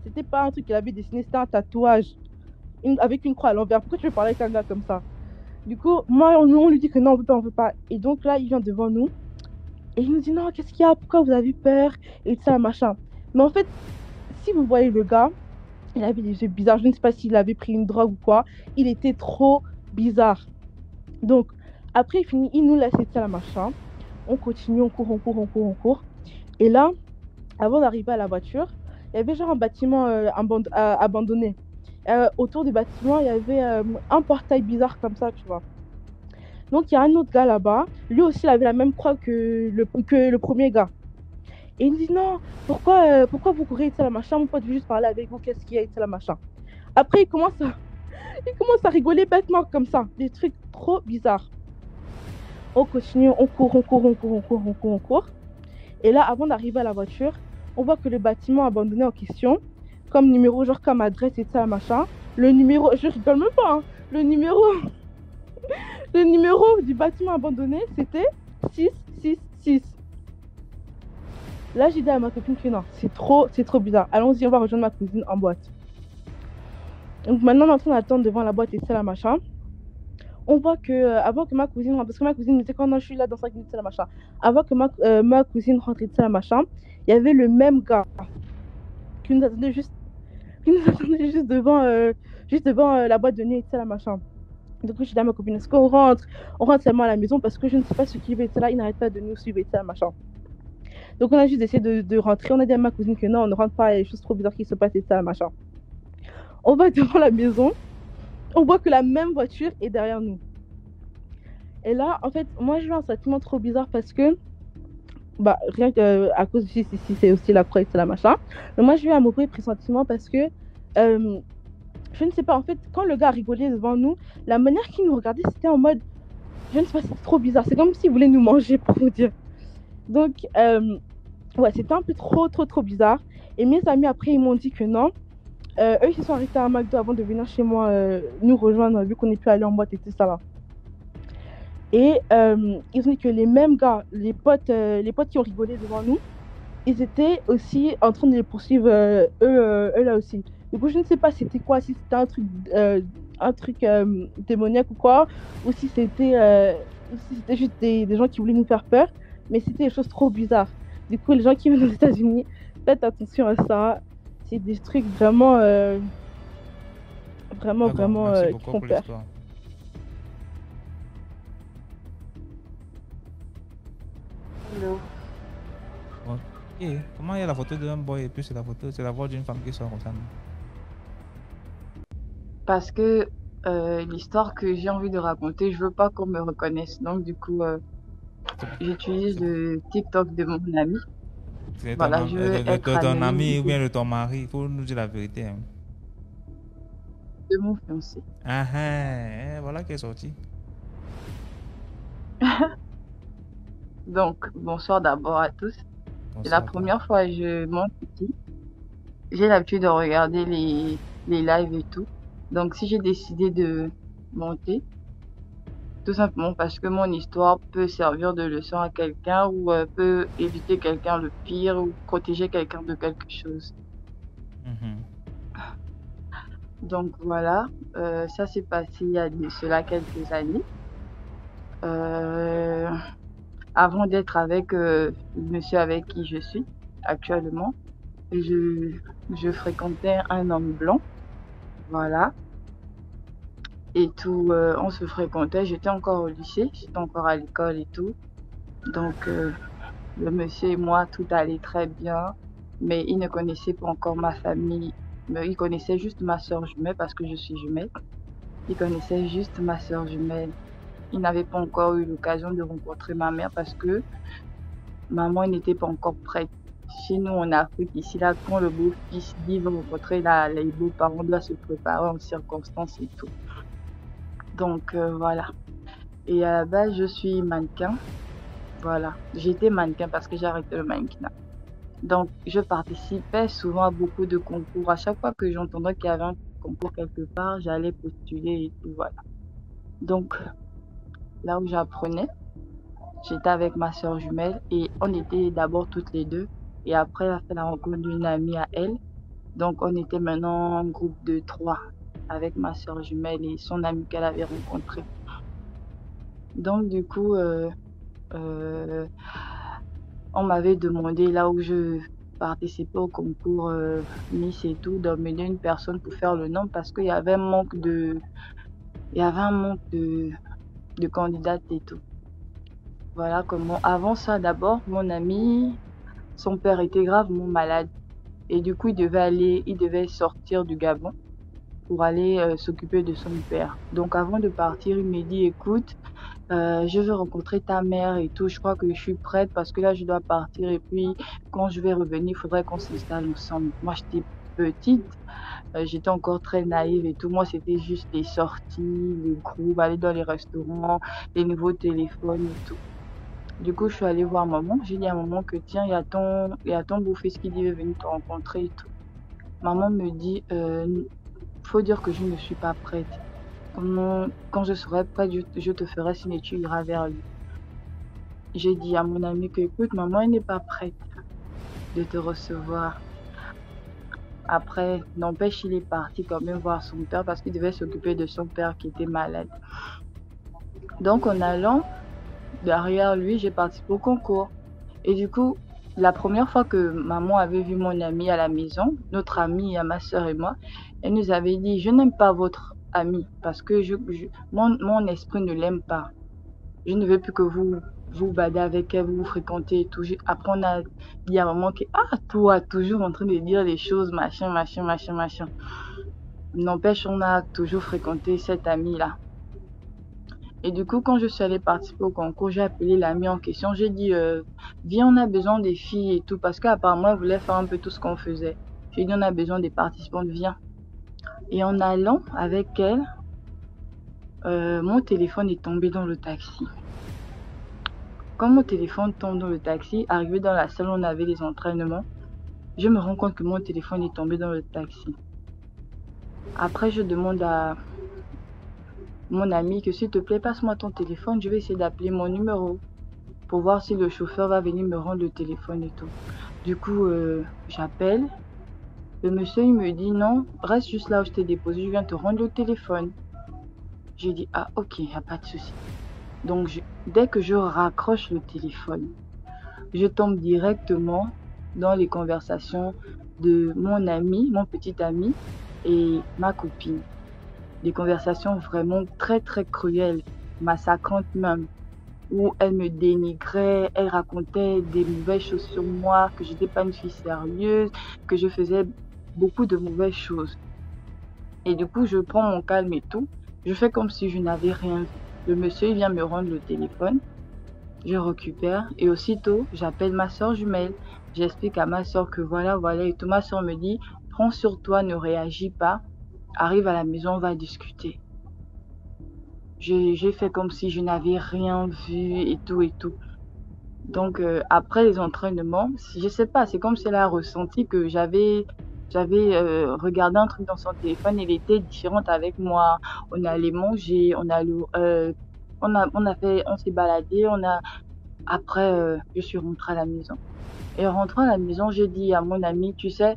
H: C'était pas un truc qu'il avait dessiné, c'était un tatouage. Avec une croix à l'envers. Pourquoi tu veux parler avec un gars comme ça? Du coup, moi, on lui dit que non, on veut pas. Et donc là, il vient devant nous. Et il nous dit non, qu'est-ce qu'il y a? Pourquoi vous avez peur? Et tout ça, machin. Mais en fait, si vous voyez le gars, il avait des yeux bizarres. Je ne sais pas s'il avait pris une drogue ou quoi. Il était trop bizarre. Donc, après, il finit, il nous laisse et tout ça, machin. On continue, on court. Et là, avant d'arriver à la voiture, il y avait genre un bâtiment abandonné. Autour du bâtiment, il y avait un portail bizarre comme ça, tu vois. Donc, il y a un autre gars là-bas. Lui aussi, il avait la même croix que le premier gars. Et il me dit non, pourquoi vous courez et tout ça, la machin? Mon pote veut juste parler avec vous, qu'est-ce qu'il y a et tout ça, la machin. Après, il commence à rigoler bêtement comme ça. Des trucs trop bizarres. On continue, on court. Et là, avant d'arriver à la voiture, on voit que le bâtiment abandonné en question, comme numéro, genre comme adresse et ça, machin, le numéro, je rigole même pas, hein, le numéro du bâtiment abandonné, c'était 666. Là, j'ai dit à ma copine que non, c'est trop bizarre. Allons-y, on va rejoindre ma cousine en boîte. Donc maintenant, on est en train d'attendre devant la boîte et ça, la machin. on voit que avant que ma cousine rentre, parce que ma cousine me disait quand non, je suis là dans 5 minutes, c'est la machin. Avant que ma cousine rentre, c'est la machin, il y avait le même gars qui nous attendait juste devant la boîte de nuit, c'est la machin. Du coup, je dis à ma copine, est-ce qu'on rentre? On rentre seulement à la maison parce que je ne sais pas ce qu'il veut, etc. Il n'arrête pas de nous suivre, etc. Machin. Donc, on a juste essayé de rentrer. On a dit à ma cousine que non, on ne rentre pas, il y a des choses trop bizarres qui se passent, etc. Machin. On va devant la maison. On voit que la même voiture est derrière nous. Et là, en fait, moi, j'ai eu un sentiment trop bizarre parce que, bah, rien qu'à cause de si c'est aussi la croix, etc. Machin. Mais moi, j'ai eu un mauvais pressentiment parce que, je ne sais pas, en fait, quand le gars rigolait devant nous, la manière qu'il nous regardait, c'était en mode, je ne sais pas, c'était trop bizarre. C'est comme s'il voulait nous manger, pour vous dire. Donc, ouais, c'était un peu trop bizarre. Et mes amis, après, ils m'ont dit que non. Eux, ils se sont arrêtés à McDo avant de venir chez moi nous rejoindre, vu qu'on est pu aller en boîte et tout ça là. Et ils ont dit que les mêmes gars, les potes qui ont rigolé devant nous, ils étaient aussi en train de les poursuivre, eux là aussi. Du coup, je ne sais pas c'était quoi, si c'était un truc démoniaque ou quoi, ou si c'était juste des gens qui voulaient nous faire peur, mais c'était des choses trop bizarres. Du coup, les gens qui viennent aux États-Unis, faites attention à ça. C'est des trucs vraiment, vraiment qui font peur.
I: Hello.
C: Ok, comment il y a la photo d'un boy et puis c'est la voix d'une femme qui sort comme ça?
I: Parce que l'histoire que j'ai envie de raconter, je veux pas qu'on me reconnaisse. Donc du coup, j'utilise le TikTok de mon ami.
C: C'est
I: voilà, je veux être
C: ton ami ou bien de ton mari, il faut nous dire la vérité. Hein.
I: De mon fiancé.
C: Voilà qui est sorti.
I: Donc, bonsoir d'abord à tous. C'est la première fois que je monte ici. J'ai l'habitude de regarder les lives et tout. Donc, si j'ai décidé de monter, tout simplement parce que mon histoire peut servir de leçon à quelqu'un ou peut éviter quelqu'un le pire ou protéger quelqu'un de quelque chose. Donc voilà, ça s'est passé il y a de cela quelques années. Avant d'être avec le monsieur avec qui je suis actuellement, je fréquentais un homme blanc. Voilà. Et tout, on se fréquentait, j'étais encore au lycée, j'étais encore à l'école et tout. Donc, le monsieur et moi, tout allait très bien, mais il ne connaissait pas encore ma famille. Mais il connaissait juste ma soeur jumelle parce que je suis jumelle. Il connaissait juste ma soeur jumelle. Il n'avait pas encore eu l'occasion de rencontrer ma mère parce que maman n'était pas encore prête. Chez nous en Afrique, ici, là, quand le beau-fils dit va rencontrer les beaux-parents, on doit se préparer en circonstances et tout. Donc voilà. Et à la base, je suis mannequin. Voilà. J'étais mannequin parce que j'ai arrêté le mannequinat. Donc, je participais souvent à beaucoup de concours. À chaque fois que j'entendais qu'il y avait un concours quelque part, j'allais postuler et tout. Voilà. Donc, là où j'apprenais, j'étais avec ma soeur jumelle et on était d'abord toutes les deux. Et après, elle a fait la rencontre d'une amie à elle. Donc, on était maintenant un groupe de 3 avec ma soeur jumelle et son amie qu'elle avait rencontrée. Donc, du coup, on m'avait demandé, là où je participais au concours Miss et tout, d'emmener une personne pour faire le nom parce qu'il y avait un manque de candidates et tout. Voilà comment. Avant ça, d'abord, mon ami, son père était gravement malade. Et du coup, il devait sortir du Gabon pour aller s'occuper de son père. Donc, avant de partir, il me dit, écoute, je veux rencontrer ta mère et tout. Je crois que je suis prête parce que là, je dois partir. Et puis, quand je vais revenir, il faudrait qu'on s'installe ensemble. Moi, j'étais petite. J'étais encore très naïve et tout. Moi, c'était juste les sorties, les groupes, aller dans les restaurants, les nouveaux téléphones et tout. Du coup, je suis allée voir maman. J'ai dit à maman que tiens, il y a ton beau-fils qui dit venir te rencontrer et tout. Maman me dit, faut dire que je ne suis pas prête. Quand je serai prête, je te ferai signe et tu iras vers lui. J'ai dit à mon ami que écoute, maman, elle n'est pas prête de te recevoir. Après, n'empêche, il est parti quand même voir son père parce qu'il devait s'occuper de son père qui était malade. Donc en allant derrière lui, j'ai participé au concours. Et du coup, la première fois que maman avait vu mon ami à la maison, notre amie, ma soeur et moi, elle nous avait dit, je n'aime pas votre ami parce que mon esprit ne l'aime pas. Je ne veux plus que vous badez avec elle, vous fréquentez et tout. Après, on a dit à maman que, toi, toujours en train de dire des choses, machin. N'empêche, on a toujours fréquenté cette amie-là. Et du coup, quand je suis allée participer au concours, j'ai appelé l'ami en question. J'ai dit, viens, on a besoin des filles et tout. Parce qu'apparemment, elle voulait faire un peu tout ce qu'on faisait. J'ai dit, on a besoin des participantes, viens. Et en allant avec elle, mon téléphone est tombé dans le taxi. Quand mon téléphone tombe dans le taxi, arrivé dans la salle où on avait les entraînements, je me rends compte que mon téléphone est tombé dans le taxi. Après, je demande à mon ami que s'il te plaît, passe-moi ton téléphone, je vais essayer d'appeler mon numéro pour voir si le chauffeur va venir me rendre le téléphone et tout. Du coup, j'appelle. Le monsieur, il me dit non, reste juste là où je t'ai déposé, je viens te rendre le téléphone. J'ai dit, ok, il n'y a pas de souci. Donc, dès que je raccroche le téléphone, je tombe directement dans les conversations de mon ami, mon petit ami et ma copine. Des conversations vraiment très, très cruelles, massacrantes même, où elle me dénigrait, elle racontait des mauvaises choses sur moi, que je n'étais pas une fille sérieuse, que je faisais beaucoup de mauvaises choses. Et du coup, je prends mon calme et tout. Je fais comme si je n'avais rien vu. Le monsieur, il vient me rendre le téléphone. Je récupère et aussitôt, j'appelle ma soeur jumelle. J'explique à ma soeur que voilà. Et tout, ma soeur me dit, prends sur toi, ne réagis pas. Arrive à la maison, on va discuter. J'ai fait comme si je n'avais rien vu et tout. Donc, après les entraînements, je sais pas, c'est comme si elle a ressenti que j'avais regardé un truc dans son téléphone, elle était différente avec moi. On allait manger, on s'est baladé, après, je suis rentrée à la maison. Et en rentrant à la maison, j'ai dit à mon ami, tu sais,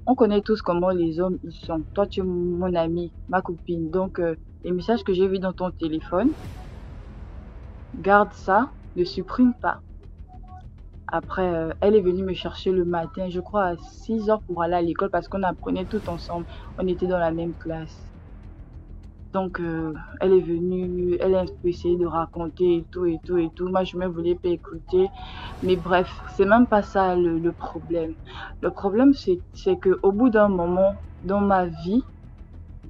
I: on connaît tous comment les hommes ils sont. Toi, tu es mon ami, ma copine. Donc, les messages que j'ai vus dans ton téléphone, garde ça, ne supprime pas. Après, elle est venue me chercher le matin, je crois à 6h pour aller à l'école parce qu'on apprenait tout ensemble. On était dans la même classe. Donc, elle est venue, elle a essayé de raconter et tout. Moi, je ne voulais pas écouter. Mais bref, c'est même pas ça le problème. Le problème, c'est qu'au bout d'un moment, dans ma vie,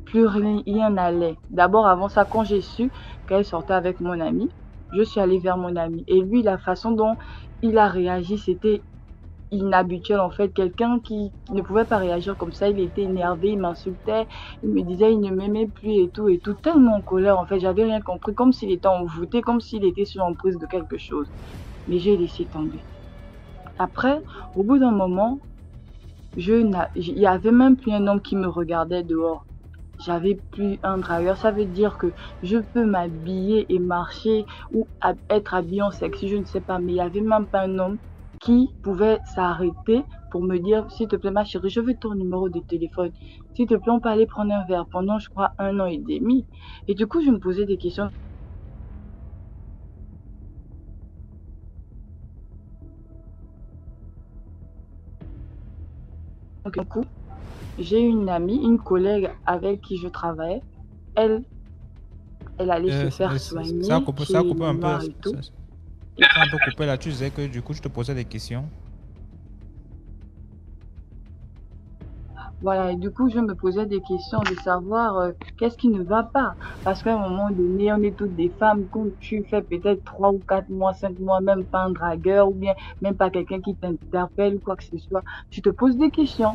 I: plus rien n'allait. D'abord, avant ça, quand j'ai su qu'elle sortait avec mon ami, je suis allée vers mon ami. Et lui, la façon dont il a réagi, c'était inhabituel en fait. Quelqu'un qui ne pouvait pas réagir comme ça, il était énervé, il m'insultait, il me disait il ne m'aimait plus et tout, tellement en colère en fait, j'avais rien compris, comme s'il était envoûté, comme s'il était sous l'emprise de quelque chose. Mais j'ai laissé tomber. Après, au bout d'un moment, il y avait même plus un homme qui me regardait dehors. J'avais plus un dragueur, ça veut dire que je peux m'habiller et marcher ou être habillée en sexy, je ne sais pas, mais il n'y avait même pas un homme qui pouvait s'arrêter pour me dire, s'il te plaît ma chérie, je veux ton numéro de téléphone. S'il te plaît, on peut aller prendre un verre pendant, je crois, 1 an et demi. Et du coup, je me posais des questions. Donc, du coup, j'ai une amie, une collègue avec qui je travaillais. Elle allait se faire soigner.
C: Ça coupe un peu.
I: Et tout.
C: Ça a un peu coupé là, tu disais que du coup, je te posais des questions.
I: Voilà, et du coup, je me posais des questions de savoir qu'est-ce qui ne va pas. Parce qu'à un moment donné, on est toutes des femmes. Quand tu fais peut-être 3 ou 4 mois, 5 mois, même pas un dragueur ou bien même pas quelqu'un qui t'interpelle ou quoi que ce soit, tu te poses des questions.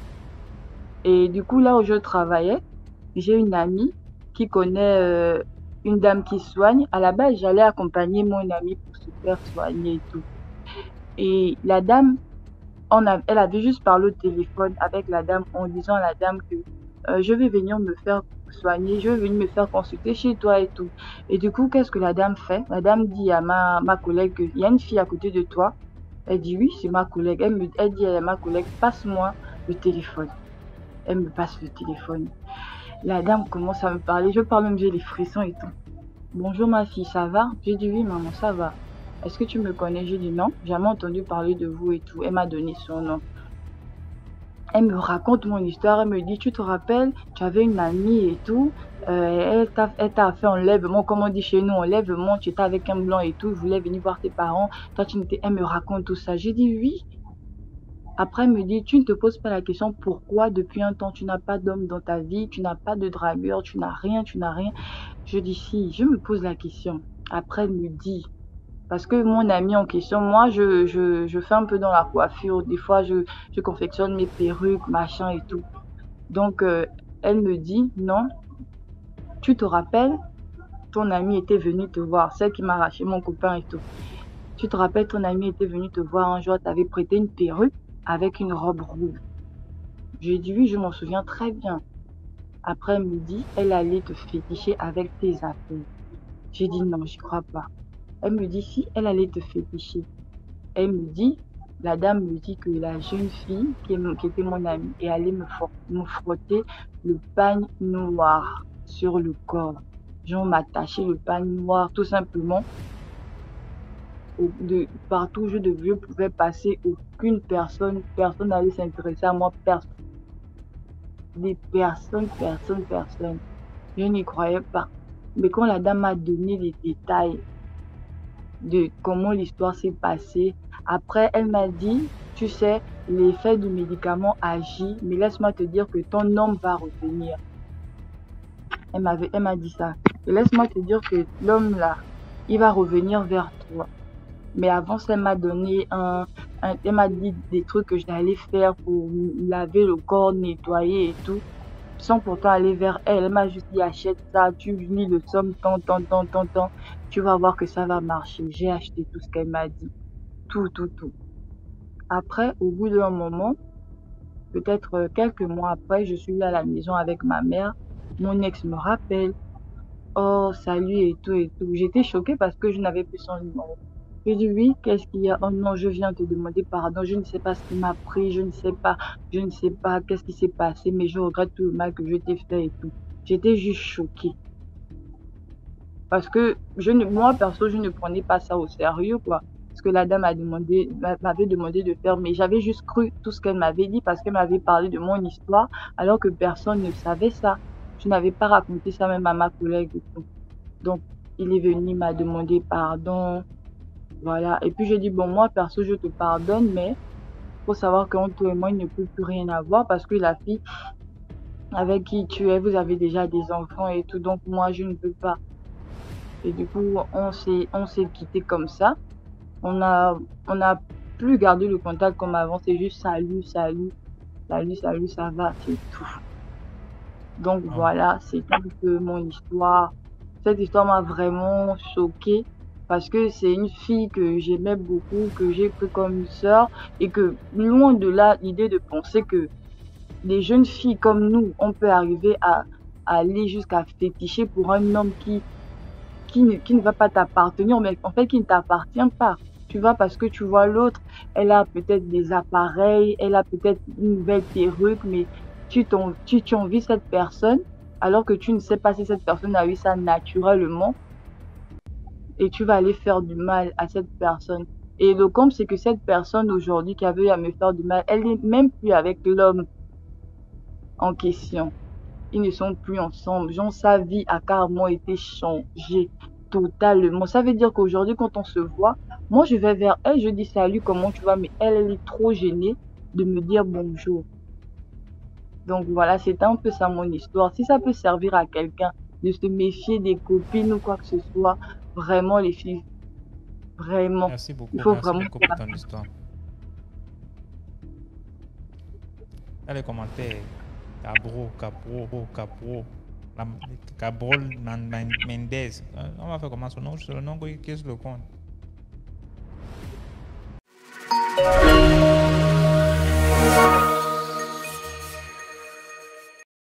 I: Et du coup, là où je travaillais, j'ai une amie qui connaît une dame qui soigne. À la base, j'allais accompagner mon amie pour se faire soigner et tout. Et la dame, elle avait juste parlé au téléphone avec la dame en disant à la dame que je vais venir me faire soigner, je vais venir me faire consulter chez toi et tout. Et du coup, qu'est-ce que la dame fait? La dame dit à ma collègue qu'il y a une fille à côté de toi. Elle dit oui, c'est ma collègue. Elle dit à ma collègue, passe-moi le téléphone. Elle me passe le téléphone. La dame commence à me parler. Je parle même, j'ai les frissons et tout. Bonjour ma fille, ça va? J'ai dit oui maman, ça va. Est-ce que tu me connais? J'ai dit non, jamais entendu parler de vous et tout. Elle m'a donné son nom. Elle me raconte mon histoire, elle me dit, tu te rappelles, tu avais une amie et tout, elle t'a fait enlèvement, comme on dit chez nous, enlèvement, tu étais avec un blanc et tout, je voulais venir voir tes parents, toi tu n'étais, elle me raconte tout ça. J'ai dit oui. Après, elle me dit, tu ne te poses pas la question pourquoi depuis un temps tu n'as pas d'homme dans ta vie, tu n'as pas de dragueur, tu n'as rien, tu n'as rien. Je dis si, je me pose la question. Après, elle me dit, parce que mon ami en question, moi, je fais un peu dans la coiffure. Des fois, je confectionne mes perruques, machin et tout. Donc, elle me dit, non, tu te rappelles, ton ami était venu te voir, celle qui m'a arraché mon copain et tout. Tu te rappelles, ton ami était venu te voir un jour, t'avais prêté une perruque avec une robe rouge. J'ai dit oui, je m'en souviens très bien. Après, elle me dit, elle allait te féticher avec tes affaires. J'ai dit non, j'y crois pas. Elle me dit si elle allait te féticher. Elle me dit, la dame me dit que la jeune fille qui était mon amie est allée me frotter le pagne noir sur le corps. Genre m'attacher le pagne noir tout simplement. Partout où je pouvais passer, aucune personne n'allait s'intéresser à moi, personne. Personne. Je n'y croyais pas. Mais quand la dame m'a donné les détails de comment l'histoire s'est passée, après elle m'a dit, tu sais, l'effet du médicament agit, mais laisse-moi te dire que ton homme va revenir. Elle m'a dit ça. Et laisse-moi te dire que l'homme là, il va revenir vers toi. Mais avant ça, elle m'a donné elle m'a dit des trucs que j'allais faire pour laver le corps, nettoyer et tout, sans pourtant aller vers elle. Elle m'a juste dit, achète ça, tu unis le somme, tant, tu vas voir que ça va marcher. J'ai acheté tout ce qu'elle m'a dit. Tout. Après, au bout d'un moment, peut-être quelques mois après, je suis là à la maison avec ma mère. Mon ex me rappelle. Oh, salut et tout. J'étais choquée parce que je n'avais plus son numéro. J'ai dit oui, qu'est-ce qu'il y a? Oh non, je viens te demander pardon, je ne sais pas ce qui m'a pris, je ne sais pas qu'est-ce qui s'est passé, mais je regrette tout le mal que je t'ai fait et tout. J'étais juste choquée. Parce que moi, perso, je ne prenais pas ça au sérieux, quoi. Ce que la dame m'avait demandé de faire, mais j'avais juste cru tout ce qu'elle m'avait dit parce qu'elle m'avait parlé de mon histoire, alors que personne ne savait ça. Je n'avais pas raconté ça même à ma collègue et tout. Donc, il est venu, il m'a demandé pardon. Voilà. Et puis, j'ai dit, bon, moi, perso, je te pardonne, mais faut savoir qu'entre toi et moi, il ne peut plus rien avoir parce que la fille avec qui tu es, vous avez déjà des enfants et tout. Donc, moi, je ne peux pas. Et du coup, on s'est quitté comme ça. On n'a plus gardé le contact comme avant. C'est juste salut, ça va, c'est tout. Donc, voilà, c'est un peu mon histoire. Cette histoire m'a vraiment choquée. Parce que c'est une fille que j'aimais beaucoup, que j'ai pris comme une sœur, et que loin de là, l'idée de penser que les jeunes filles comme nous, on peut arriver à aller jusqu'à féticher pour un homme qui ne va pas t'appartenir, mais en fait qui ne t'appartient pas. Tu vois, parce que tu vois l'autre, elle a peut-être des appareils, elle a peut-être une nouvelle perruque, mais tu envies cette personne, alors que tu ne sais pas si cette personne a eu ça naturellement. Et tu vas aller faire du mal à cette personne. Et le comble, c'est que cette personne aujourd'hui qui avait à me faire du mal, elle n'est même plus avec l'homme en question. Ils ne sont plus ensemble. Genre, sa vie a carrément été changée totalement. Ça veut dire qu'aujourd'hui, quand on se voit, moi, je vais vers elle, je dis salut, comment tu vas? Mais elle est trop gênée de me dire bonjour. Donc voilà, c'est un peu ça mon histoire. Si ça peut servir à quelqu'un de se méfier des copines ou quoi que ce soit, vraiment les filles, vraiment.
C: Merci beaucoup,
I: Il faut
C: merci
I: vraiment
C: beaucoup pour ton histoire. Dans les commentaires, Cabrol Mendez. On va faire comment son nom? C'est le nom qui est sur le compte.